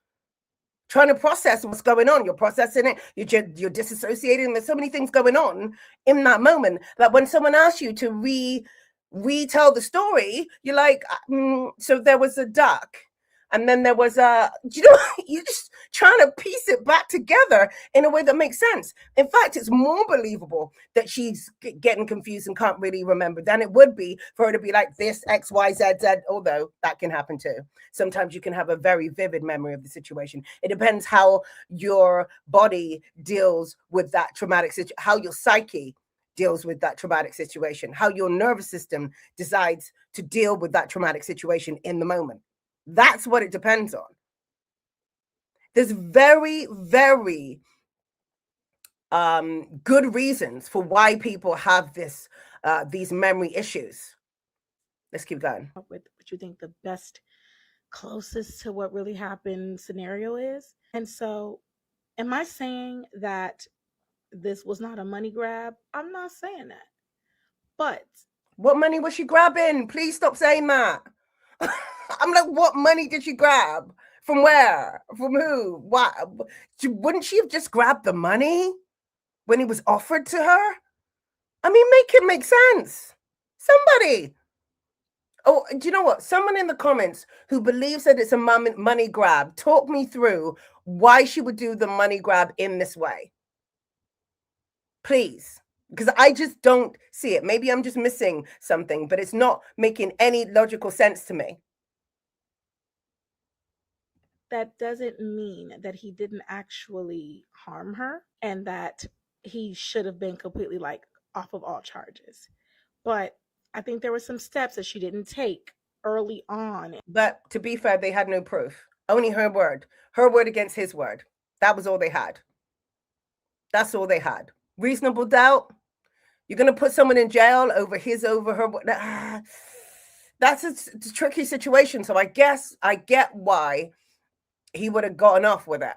trying to process what's going on. You're processing it. You're disassociating. There's so many things going on in that moment that when someone asks you to retell the story, you're like, so there was a duck. And then there was you're just trying to piece it back together in a way that makes sense. In fact, it's more believable that she's getting confused and can't really remember than it would be for her to be like this, X, Y, Z, Z, although that can happen too. Sometimes you can have a very vivid memory of the situation. It depends how your body deals with that traumatic situation, how your psyche deals with that traumatic situation, how your nervous system decides to deal with that traumatic situation in the moment. That's what it depends on. There's very, very good reasons for why people have these memory issues. Let's keep going.
With what you think the best, closest to what really happened scenario is. And so, am I saying that this was not a money grab? I'm not saying that. But
what money was she grabbing? Please stop saying that. I'm like, what money did she grab? From where? From who? What? Wouldn't she have just grabbed the money when it was offered to her? I mean, make it make sense. Somebody. Oh, do you know what? Someone in the comments who believes that it's a money grab, talk me through why she would do the money grab in this way. Please. Because I just don't see it. Maybe I'm just missing something, but it's not making any logical sense to me.
That doesn't mean that he didn't actually harm her and that he should have been completely like off of all charges. But I think there were some steps that she didn't take early on.
But to be fair, they had no proof. Only her word against his word. That was all they had. That's all they had. Reasonable doubt. You're going to put someone in jail over her. That's a tricky situation. So I guess I get why he would have gotten off with it.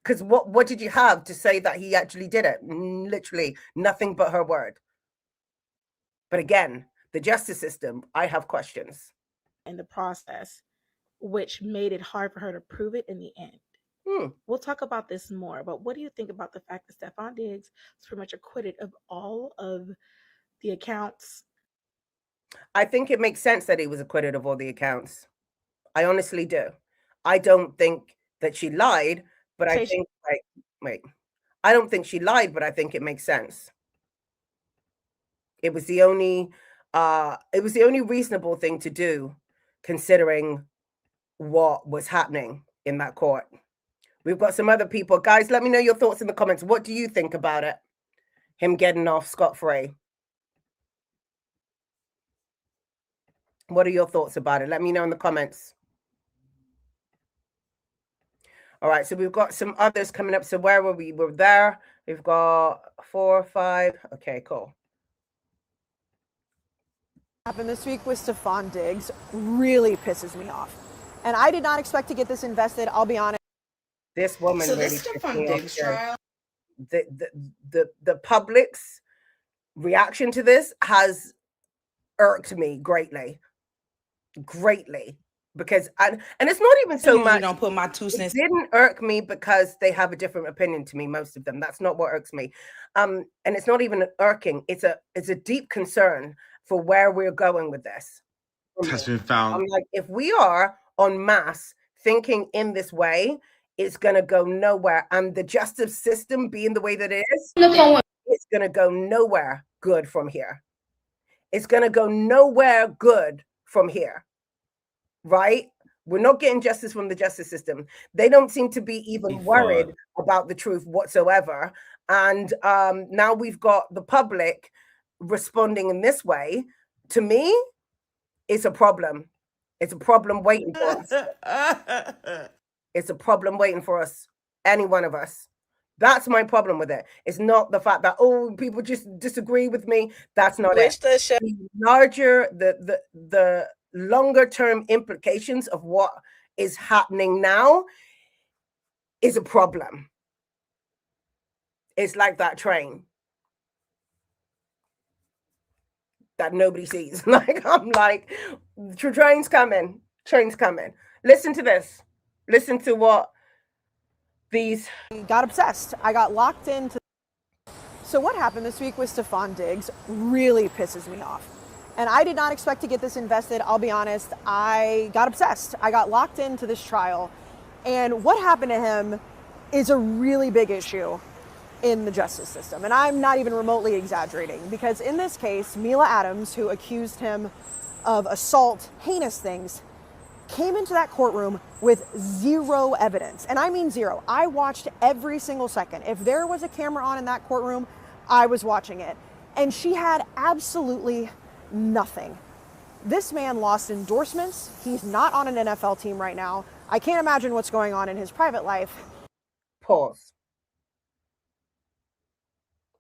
Because what did you have to say that he actually did it? Literally nothing but her word. But again, the justice system, I have questions.
In the process, which made it hard for her to prove it in the end. We'll talk about this more, but what do you think about the fact that Stefon Diggs was pretty much acquitted of all of the accounts?
I think it makes sense that he was acquitted of all the accounts. I honestly do. I don't think that she lied, but I think, I don't think she lied, but I think it makes sense. It was the only reasonable thing to do, considering what was happening in that court. We've got some other people. Guys, let me know your thoughts in the comments. What do you think about it? Him getting off scot-free. What are your thoughts about it? Let me know in the comments. All right, so we've got some others coming up. So where were we? We're there. We've got 4 or 5. Okay, cool.
Happened this week with Stefon Diggs really pisses me off. And I did not expect to get this invested, I'll be honest.
This woman
So
really
this
pissed
Stefon
me off.
Diggs trial.
The public's reaction to this has irked me greatly, because and it's not even so much.
Don't put my 2 cents.
It didn't irk me because they have a different opinion to me. Most of them. That's not what irks me. And it's not even irking. It's a deep concern for where we're going with this.
Has been found.
I'm like, if we are en masse thinking in this way, it's going to go nowhere. And the justice system being the way that it is, it's going to go nowhere good from here. It's going to go nowhere good from here. Right? We're not getting justice from the justice system. They don't seem to be even worried about the truth whatsoever. And now we've got the public responding in this way. To me, it's a problem. It's a problem waiting for us. It's a problem waiting for us, any one of us. That's my problem with it. It's not the fact that, oh, people just disagree with me. That's not it. The larger, the longer term implications of what is happening now is a problem. It's like that train that nobody sees. Like, I'm like, train's coming. Listen to this. Listen to what these
got obsessed. I got locked into. So what happened this week with Stefon Diggs really pisses me off. And I did not expect to get this invested. I'll be honest. I got obsessed. I got locked into this trial. And what happened to him is a really big issue in the justice system. And I'm not even remotely exaggerating, because in this case, Mila Adams, who accused him of assault, heinous things, came into that courtroom with zero evidence. And I mean zero. I watched every single second. If there was a camera on in that courtroom, I was watching it. And she had absolutely nothing. This man lost endorsements. He's not on an NFL team right now. I can't imagine what's going on in his private life.
Pause.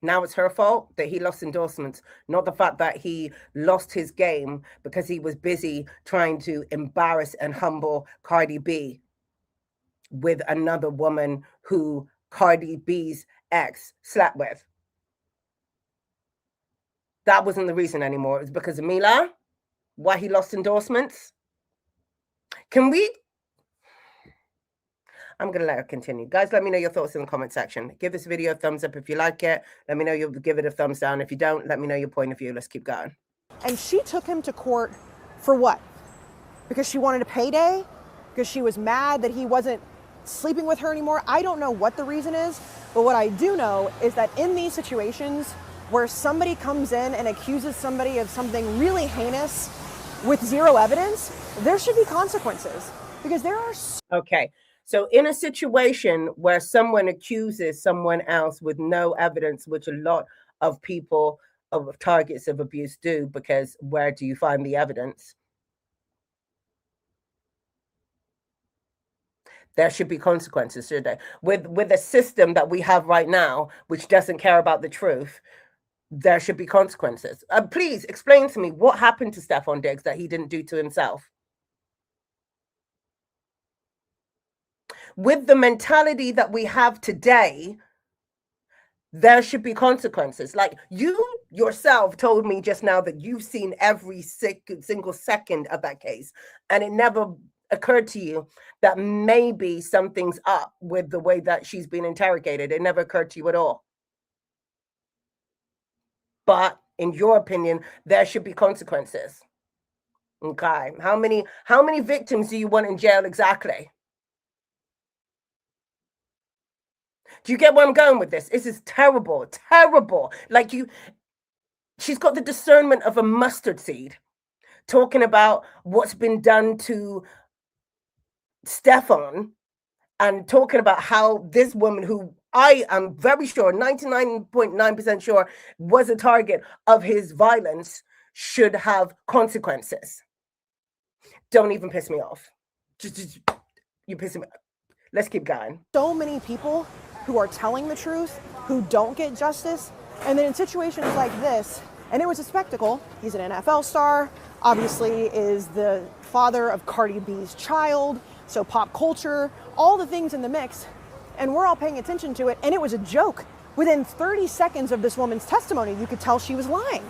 Now it's her fault that he lost endorsements, not the fact that he lost his game because he was busy trying to embarrass and humble Cardi B with another woman who Cardi B's ex slept with. That wasn't the reason anymore. It was because of Mila, why he lost endorsements. I'm going to let her continue. Guys, let me know your thoughts in the comment section. Give this video a thumbs up if you like it. Let me know you'll give it a thumbs down. If you don't, let me know your point of view. Let's keep going.
And she took him to court for what? Because she wanted a payday? Because she was mad that he wasn't sleeping with her anymore? I don't know what the reason is, but what I do know is that in these situations where somebody comes in and accuses somebody of something really heinous with zero evidence, there should be consequences, because there are...
Okay. So in a situation where someone accuses someone else with no evidence, which a lot of people, of targets of abuse do, because where do you find the evidence? There should be consequences, should there? With a system that we have right now, which doesn't care about the truth, there should be consequences. Please explain to me what happened to Stefon Diggs that he didn't do to himself. With the mentality that we have today, there should be consequences. Like, you yourself told me just now that you've seen every single second of that case, and it never occurred to you that maybe something's up with the way that she's been interrogated. It never occurred to you at all. But in your opinion, there should be consequences. Okay. How many victims do you want in jail exactly? Do you get where I'm going with this? This is terrible, terrible. Like, she's got the discernment of a mustard seed, talking about what's been done to Stefon, and talking about how this woman, who I am very sure, 99.9% sure, was a target of his violence, should have consequences. Don't even piss me off. You pissing me off. Let's keep going.
So many people who are telling the truth, who don't get justice, and then in situations like this, and it was a spectacle. He's an NFL star, obviously is the father of Cardi B's child, so pop culture, all the things in the mix, and we're all paying attention to it, and it was a joke. Within 30 seconds of this woman's testimony, you could tell she was lying.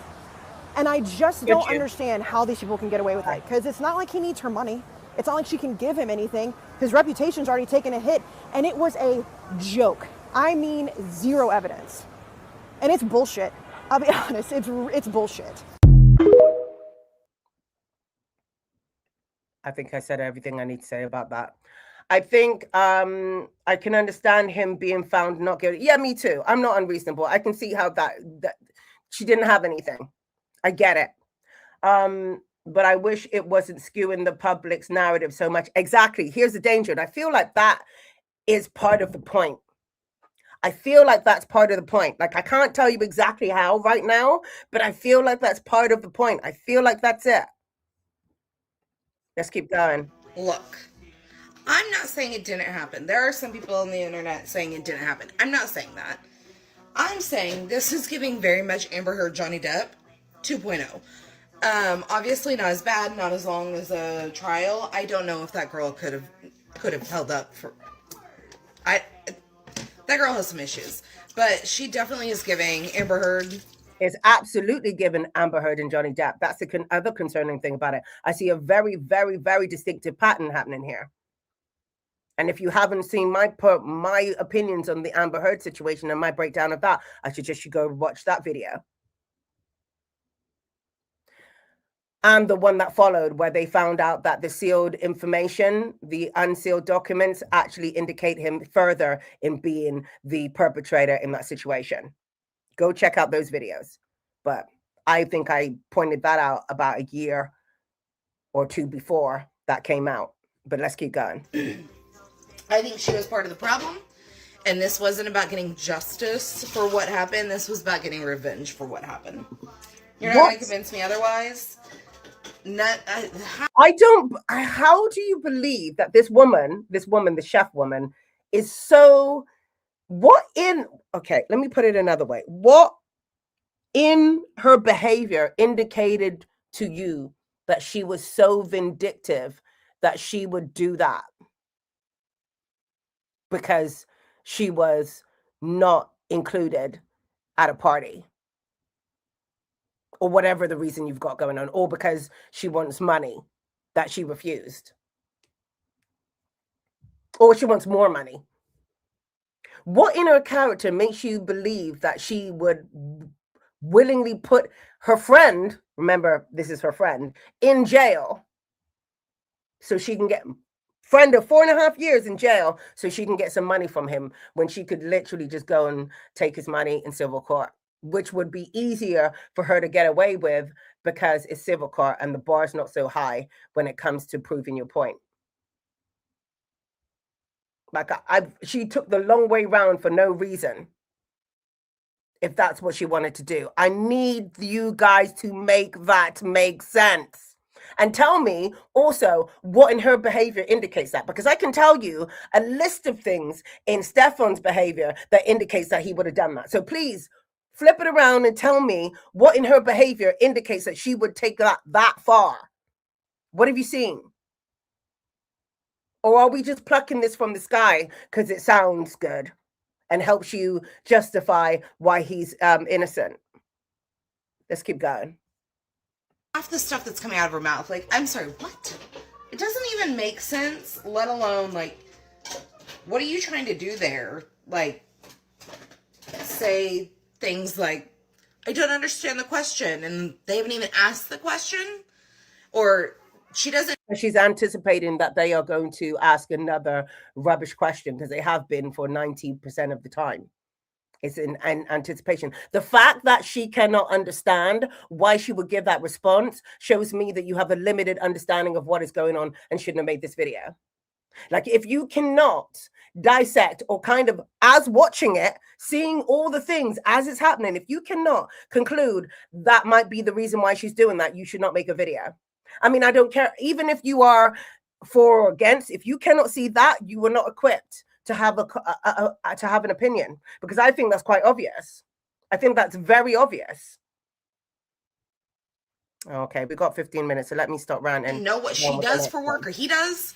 And I just don't understand how these people can get away with it, because it's not like he needs her money. It's not like she can give him anything. His reputation's already taken a hit, and it was a joke. I mean, zero evidence. And it's bullshit. I'll be honest, it's bullshit.
I think I said everything I need to say about that. I think I can understand him being found not guilty. Yeah, me too. I'm not unreasonable. I can see how that she didn't have anything. I get it. But I wish it wasn't skewing the public's narrative so much. Exactly. Here's the danger. And I feel like that is part of the point. I feel like that's part of the point. Like, I can't tell you exactly how right now, but I feel like that's part of the point. I feel like that's it. Let's keep going.
Look, I'm not saying it didn't happen. There are some people on the internet saying it didn't happen. I'm not saying that. I'm saying this is giving very much Amber Heard, Johnny Depp 2.0. Obviously not as bad, not as long as a trial. I don't know if that girl could have held up for. That girl has some issues, but she definitely is giving Amber Heard.
Is absolutely given Amber Heard and Johnny Depp. That's the other concerning thing about it. I see a very, very, very distinctive pattern happening here. And if you haven't seen my opinions on the Amber Heard situation and my breakdown of that, I suggest you go watch that video. And the one that followed, where they found out that the sealed information, the unsealed documents, actually indicate him further in being the perpetrator in that situation. Go check out those videos. But I think I pointed that out about a year or two before that came out. But let's keep going.
I think she was part of the problem. And this wasn't about getting justice for what happened. This was about getting revenge for what happened. You're not going to convince me otherwise.
How do you believe that this woman, the chef woman, is so... Okay, let me put it another way. What in her behavior indicated to you that she was so vindictive that she would do that? Because she was not included at a party, or whatever the reason you've got going on, or because she wants money that she refused, or she wants more money. What in her character makes you believe that she would willingly put her friend, remember this is her friend, in jail so she can get friend of 4.5 years in jail so she can get some money from him, when she could literally just go and take his money in civil court, which would be easier for her to get away with because it's civil court and the bar's not so high when it comes to proving your point. Like, she took the long way round for no reason, if that's what she wanted to do. I need you guys to make that make sense. And tell me also what in her behavior indicates that, because I can tell you a list of things in Stefon's behavior that indicates that he would have done that. So please flip it around and tell me what in her behavior indicates that she would take that far. What have you seen? Or are we just plucking this from the sky because it sounds good and helps you justify why he's innocent? Let's keep going.
Half the stuff that's coming out of her mouth, like, I'm sorry, what? It doesn't even make sense, let alone, like, what are you trying to do there? Like, say things like, I don't understand the question, and they haven't even asked the question, or she doesn't.
She's anticipating that they are going to ask another rubbish question, because they have been for 90% of the time. It's in anticipation. The fact that she cannot understand why she would give that response shows me that you have a limited understanding of what is going on and shouldn't have made this video. Like, if you cannot dissect, or kind of as watching it, seeing all the things as it's happening, if you cannot conclude that might be the reason why she's doing that, you should not make a video. I mean, I don't care. Even if you are for or against, if you cannot see that, you are not equipped to have to have an opinion, because I think that's quite obvious. I think that's very obvious. Okay, we got 15 minutes, so let me stop ranting.
You know what she does for work, or he does?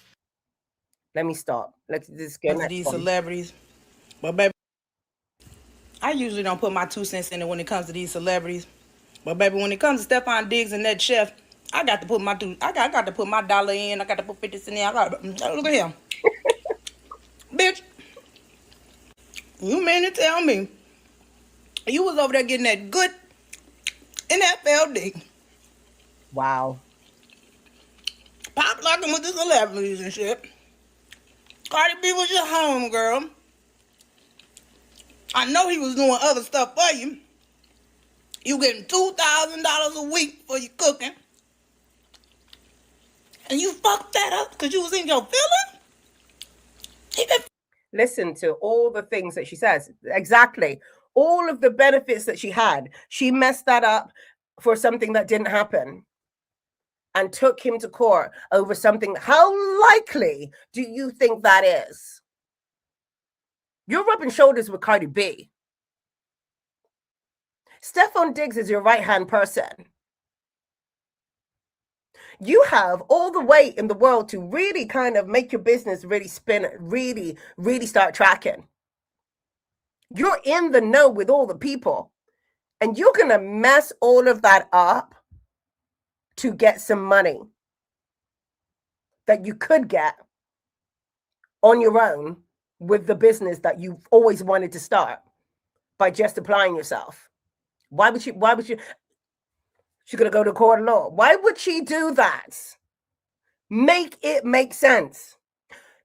Let me stop. Let's just go next
These
one.
celebrities, but baby, I usually don't put my 2 cents in it when it comes to these celebrities. But baby, when it comes to Stefon Diggs and that chef, I got to put my I got to put my dollar in. I got to put 50 cents in. Look at him, bitch. You mean to tell me you was over there getting that good NFL dick?
Wow.
Pop locking with the celebrities and shit. Cardi B was your home girl. I know he was doing other stuff for you. You getting $2,000 a week for your cooking. And you fucked that up because you was in your feeling?
Listen to all the things that she says. Exactly. All of the benefits that she had. She messed that up for something that didn't happen and took him to court over something. How likely do you think that is? You're rubbing shoulders with Cardi B. Stefon Diggs is your right-hand person. You have all the weight in the world to really kind of make your business really spin, really start tracking. You're in the know with all the people, and you're going to mess all of that up to get some money that you could get on your own with the business that you've always wanted to start by just applying yourself. Why would she she's going to go to court of law? Why would she do that? Make it make sense.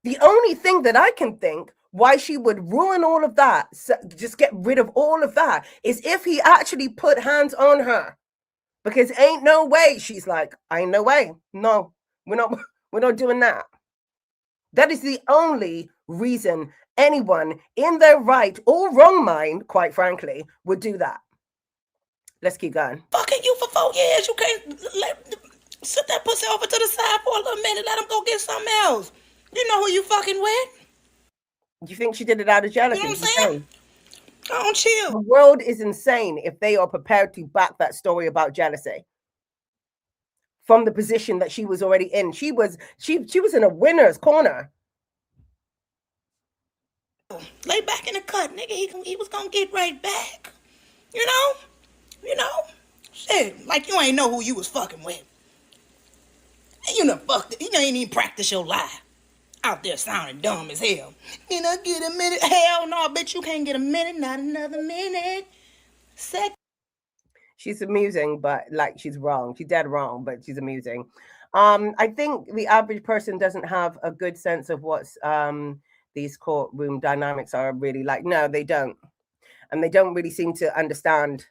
The only thing that I can think why she would ruin all of that, just get rid of all of that, is if he actually put hands on her. Because ain't no way. She's like, ain't no way. No, we're not doing that. That is the only reason anyone in their right or wrong mind, quite frankly, would do that. Let's keep going.
Fucking you for 4 years. You can't sit that pussy over to the side for a little minute. Let him go get something else. You know who you fucking with.
You think she did it out of jealousy?
You know what I'm saying? Don't chill.
The world is insane if they are prepared to back that story about jealousy from the position that she was already in. She was in a winner's corner.
Lay back in the cut, nigga. He was gonna get right back. You know? Shit, like you ain't know who you was fucking with. And you done fucked it. You ain't even practice your lie. Out there sounding dumb as hell. Can I get a minute? Hell no, bitch, you can't get a minute, not another minute.
She's amusing, but like she's wrong. She's dead wrong, but she's amusing. I think the average person doesn't have a good sense of what's these courtroom dynamics are really like. No, they don't. And they don't really seem to understand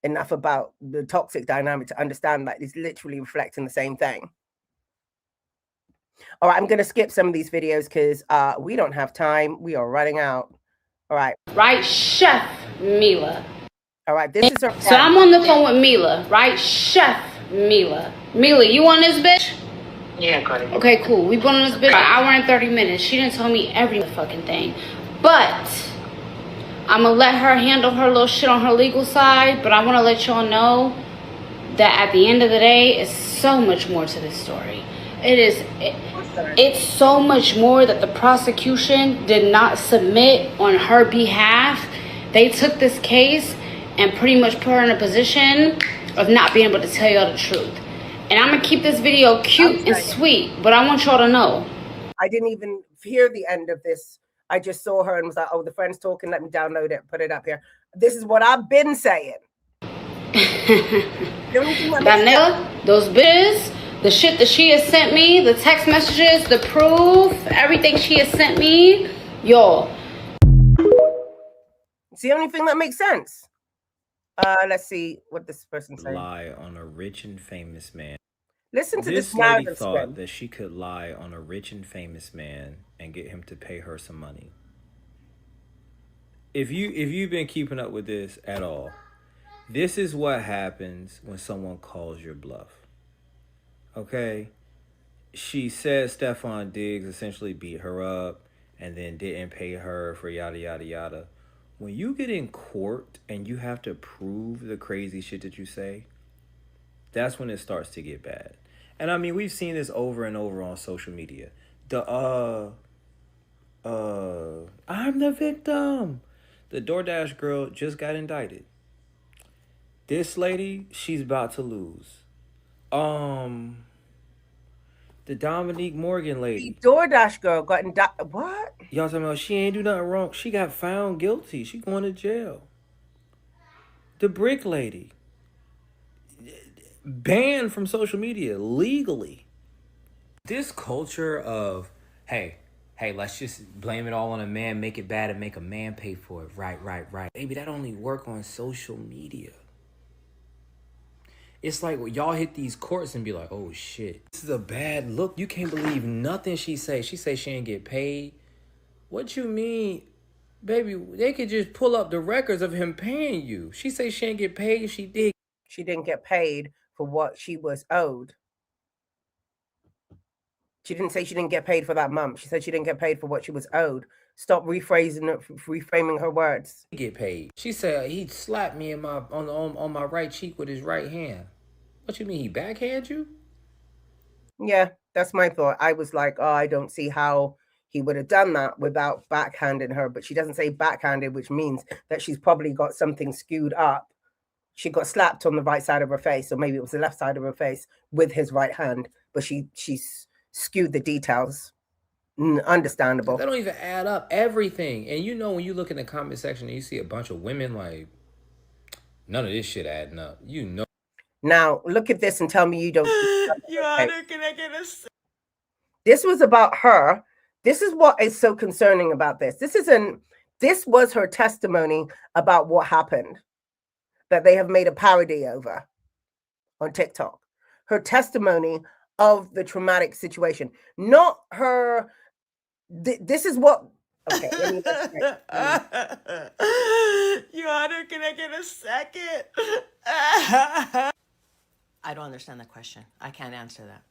enough about the toxic dynamic to understand that it's literally reflecting the same thing. All right, I'm going to skip some of these videos because we don't have time. We are running out. All right.
Right, Chef Mila.
All right, this is her.
So I'm on the phone with Mila, right? Chef Mila. Mila, you on this bitch?
Yeah, Cardi.
Okay, cool. We've been on this bitch for an hour and 30 minutes. She didn't tell me every fucking thing. But I'm going to let her handle her little shit on her legal side. But I want to let y'all know that at the end of the day, it's so much more to this story. It's so much more that the prosecution did not submit on her behalf. They took this case and pretty much put her in a position of not being able to tell y'all the truth. And I'm going to keep this video cute and sweet, but I want y'all to know.
I didn't even hear the end of this. I just saw her and was like, oh, the friend's talking. Let me download it, put it up here. This is what I've been saying.
Those bitches, the shit that she has sent me, the text messages, the proof, everything she has sent me, y'all.
It's the only thing that makes sense. Let's see what this person said.
Lie on a rich and famous man.
Listen to
this
narrative
lady thought
spin.
that she could lie on a rich and famous man and get him to pay her some money. If you've been keeping up with this at all, this is what happens when someone calls your bluff. Okay? She said Stefon Diggs essentially beat her up and then didn't pay her for yada, yada, yada. When you get in court and you have to prove the crazy shit that you say, That's when it starts to get bad. And I mean, we've seen this over and over on social media. I'm the victim. The DoorDash girl just got indicted. This lady, she's about to lose. The Dominique Morgan lady.
The DoorDash girl got indicted. What?
Y'all talking about she ain't do nothing wrong. She got found guilty. She going to jail. The brick lady. Banned from social media legally. This culture of, hey, let's just blame it all on a man, make it bad, and make a man pay for it. Right. Baby, that only work on social media. It's like y'all hit these courts and be like, oh shit, this is a bad look. You can't believe nothing she say. She say she ain't get paid. What you mean? Baby, they could just pull up the records of him paying you. She say she ain't get paid. She did.
She didn't get paid for what she was owed. She didn't say she didn't get paid for that month. She said she didn't get paid for what she was owed. Stop reframing her words.
Get paid. She said he slapped me in my on my right cheek with his right hand. What you mean, he backhand you?
Yeah, that's my thought. I was like, oh, I don't see how he would have done that without backhanding her. But she doesn't say backhanded, which means that she's probably got something skewed up. She got slapped on the right side of her face, or maybe it was the left side of her face with his right hand. But she's skewed the details. Understandable.
They don't even add up everything. And you know, when you look in the comment section and you see a bunch of women, like, none of this shit adding up. You know.
Now, look at this and tell me you don't.
Your Honor, can I get a...
This was about her. This is what is so concerning about this. This was her testimony about what happened that they have made a parody over on TikTok. Her testimony of the traumatic situation, not her. This is what. Okay.
Your Honor, can I get a second?
I don't understand the question. I can't answer that.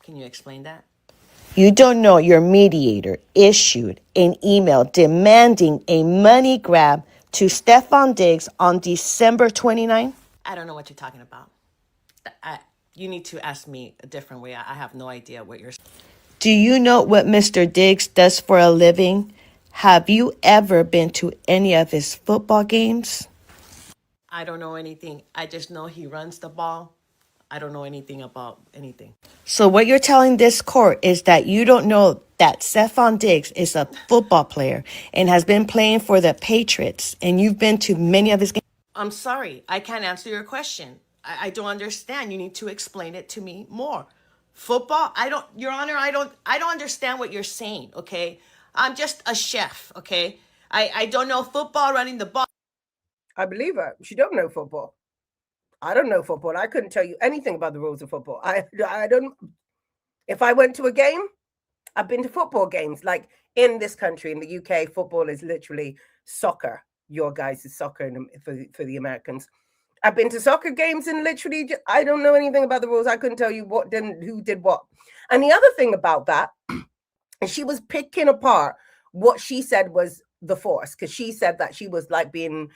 Can you explain that?
You don't know your mediator issued an email demanding a money grab to Stefon Diggs on December 29?
I don't know what you're talking about. You need to ask me a different way. I have no idea what you're saying.
Do you know what Mr. Diggs does for a living? Have you ever been to any of his football games?
I don't know anything. I just know he runs the ball. I don't know anything about anything.
So what you're telling this court is that you don't know that Stefon Diggs is a football player and has been playing for the Patriots, and you've been to many of his games?
I'm sorry. I can't answer your question. I don't understand. You need to explain it to me more. Football? Your Honor, I don't understand what you're saying, okay? I'm just a chef, okay? I don't know football, running the ball.
I believe her. She don't know football. I don't know football. I couldn't tell you anything about the rules of football. I don't. If I went to a game, I've been to football games. Like in this country, in the UK, football is literally soccer. Your guys is soccer for the Americans. I've been to soccer games and literally, I don't know anything about the rules. I couldn't tell you who did what. And the other thing about that, and she was picking apart what she said was the force, because she said that she was like being,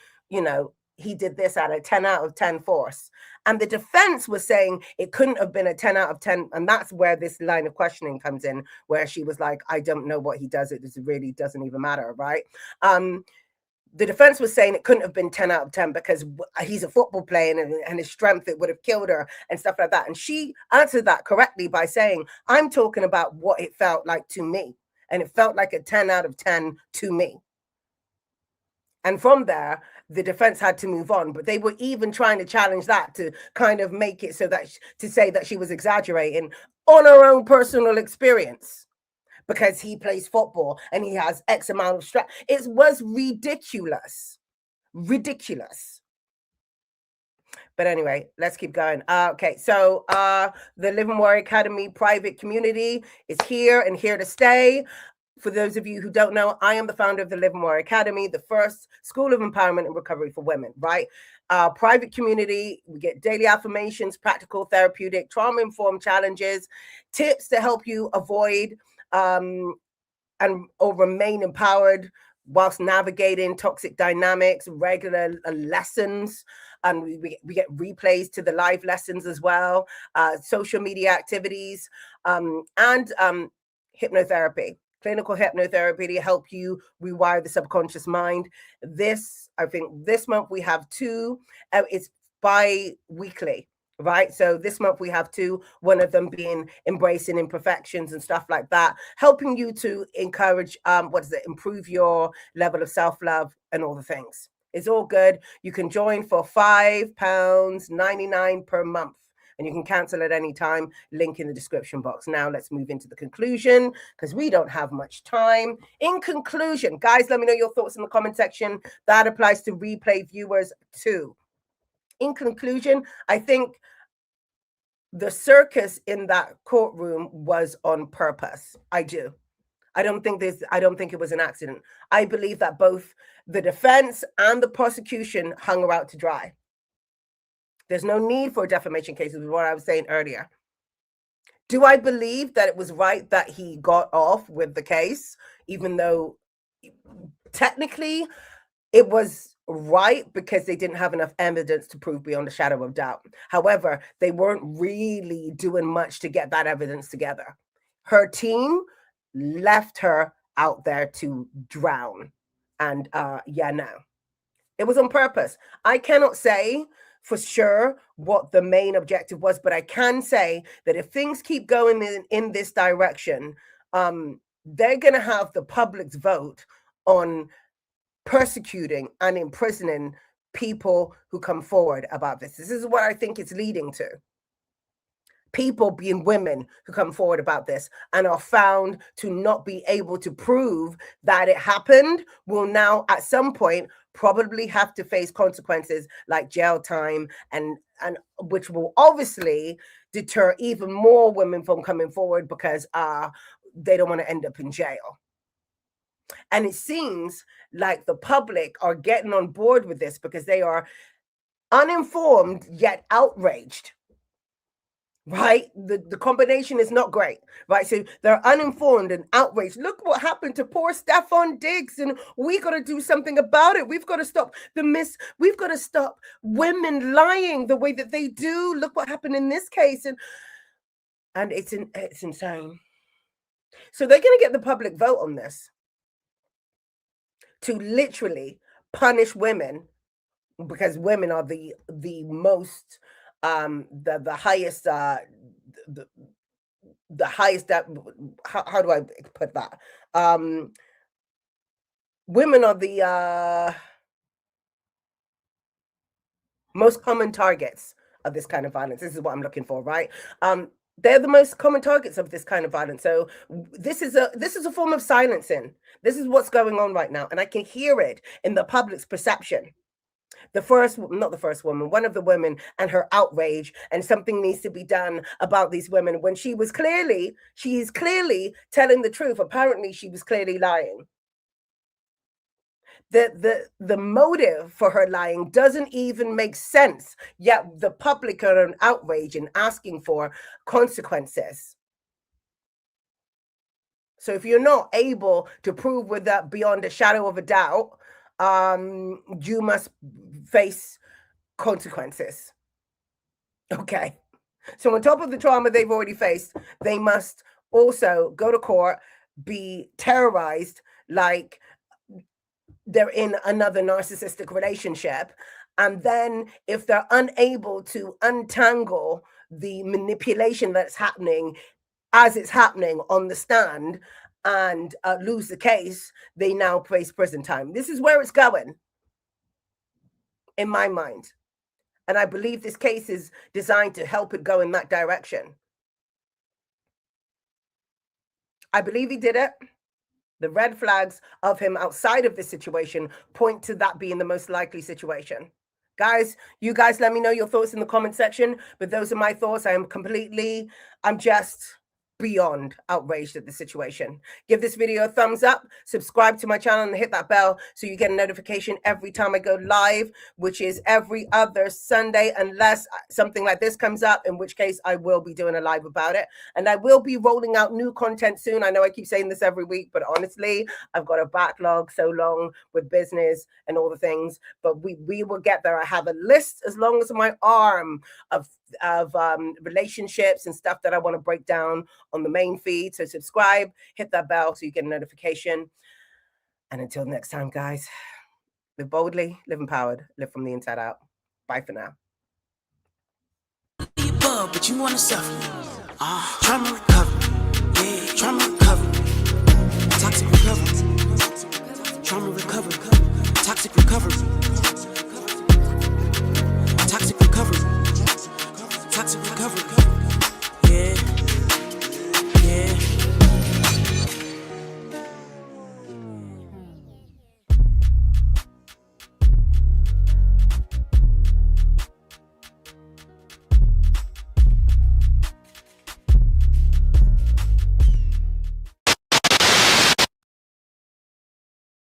he did this at a 10 out of 10 force. And the defense was saying it couldn't have been a 10 out of 10. And that's where this line of questioning comes in, where she was like, I don't know what he does. It really doesn't even matter, right? The defense was saying it couldn't have been 10 out of 10 because he's a football player and his strength, it would have killed her and stuff like that. And she answered that correctly by saying, I'm talking about what it felt like to me. And it felt like a 10 out of 10 to me. And from there, the defense had to move on. But they were even trying to challenge that to kind of make it so that to say that she was exaggerating on her own personal experience, because he plays football and he has X amount of strength. It was ridiculous. Ridiculous. But anyway, let's keep going. Okay, so the Live and Warrior Academy private community is here and here to stay. For those of you who don't know, I am the founder of the Live and Warrior Academy, the first school of empowerment and recovery for women, right? Private community, we get daily affirmations, practical, therapeutic, trauma-informed challenges, tips to help you avoid or remain empowered whilst navigating toxic dynamics, regular lessons, and we get replays to the live lessons as well, social media activities, and hypnotherapy, clinical hypnotherapy to help you rewire the subconscious mind. I think this month we have 2. It's bi-weekly, right? So this month we have 2, one of them being embracing imperfections and stuff like that, helping you to encourage, improve your level of self-love and all the things. It's all good. You can join for £5.99 per month, and you can cancel at any time. Link in the description box. Now let's move into the conclusion, because we don't have much time. In conclusion, guys, let me know your thoughts in the comment section. That applies to replay viewers too. In conclusion, I think the circus in that courtroom was on purpose. I do. I don't think it was an accident. I believe that both the defense and the prosecution hung her out to dry. There's no need for a defamation case, is what I was saying earlier. Do I believe that it was right that he got off with the case, even though technically it was right because they didn't have enough evidence to prove beyond a shadow of doubt? However, they weren't really doing much to get that evidence together. Her team left her out there to drown. And it was on purpose. I cannot say for sure what the main objective was, but I can say that if things keep going in this direction, they're going to have the public's vote on persecuting and imprisoning people who come forward about this. This is what I think it's leading to. People, being women, who come forward about this and are found to not be able to prove that it happened, will now at some point probably have to face consequences like jail time, and which will obviously deter even more women from coming forward, because they don't want to end up in jail. And it seems like the public are getting on board with this because they are uninformed yet outraged. Right? The combination is not great, right? So they're uninformed and outraged. Look what happened to poor Stefon Diggs, and we got to do something about it. We've got to stop we've got to stop women lying the way that they do. Look what happened in this case. And it's insane. So they're going to get the public vote on this to literally punish women, because women are the most the highest the highest, that how do I put that, women are the most common targets of this kind of violence. This is what I'm looking for, right? They're the most common targets of this kind of violence. So this is a form of silencing. This is what's going on right now, and I can hear it in the public's perception. One of the women, and her outrage, and something needs to be done about these women, when she is clearly telling the truth. Apparently she was clearly lying. The motive for her lying doesn't even make sense, yet the public are in outrage and asking for consequences. So if you're not able to prove with that beyond a shadow of a doubt, you must face consequences. Okay. So on top of the trauma they've already faced, they must also go to court, be terrorized like they're in another narcissistic relationship. And then if they're unable to untangle the manipulation that's happening as it's happening on the stand, and lose the case, they now face prison time. This is where it's going, in my mind. And I believe this case is designed to help it go in that direction. I believe he did it. The red flags of him outside of this situation point to that being the most likely situation. Guys, you guys let me know your thoughts in the comment section. But those are my thoughts. I'm just beyond outraged at the situation. Give this video a thumbs up, subscribe to my channel, and hit that bell so you get a notification every time I go live, which is every other Sunday, unless something like this comes up, in which case I will be doing a live about it. And I will be rolling out new content soon. I know I keep saying this every week, but honestly, I've got a backlog so long with business and all the things, but we will get there. I have a list as long as my arm of relationships and stuff that I want to break down on the main feed. So subscribe, hit that bell so you get a notification. And until next time, guys, live boldly, live empowered, live from the inside out. Bye for now.
But you wanna suffer. Trauma recovery. Yeah, trauma recovery. Toxic recovery. Trauma recovery. Toxic recovery. Toxic recovery. Toxic recovery.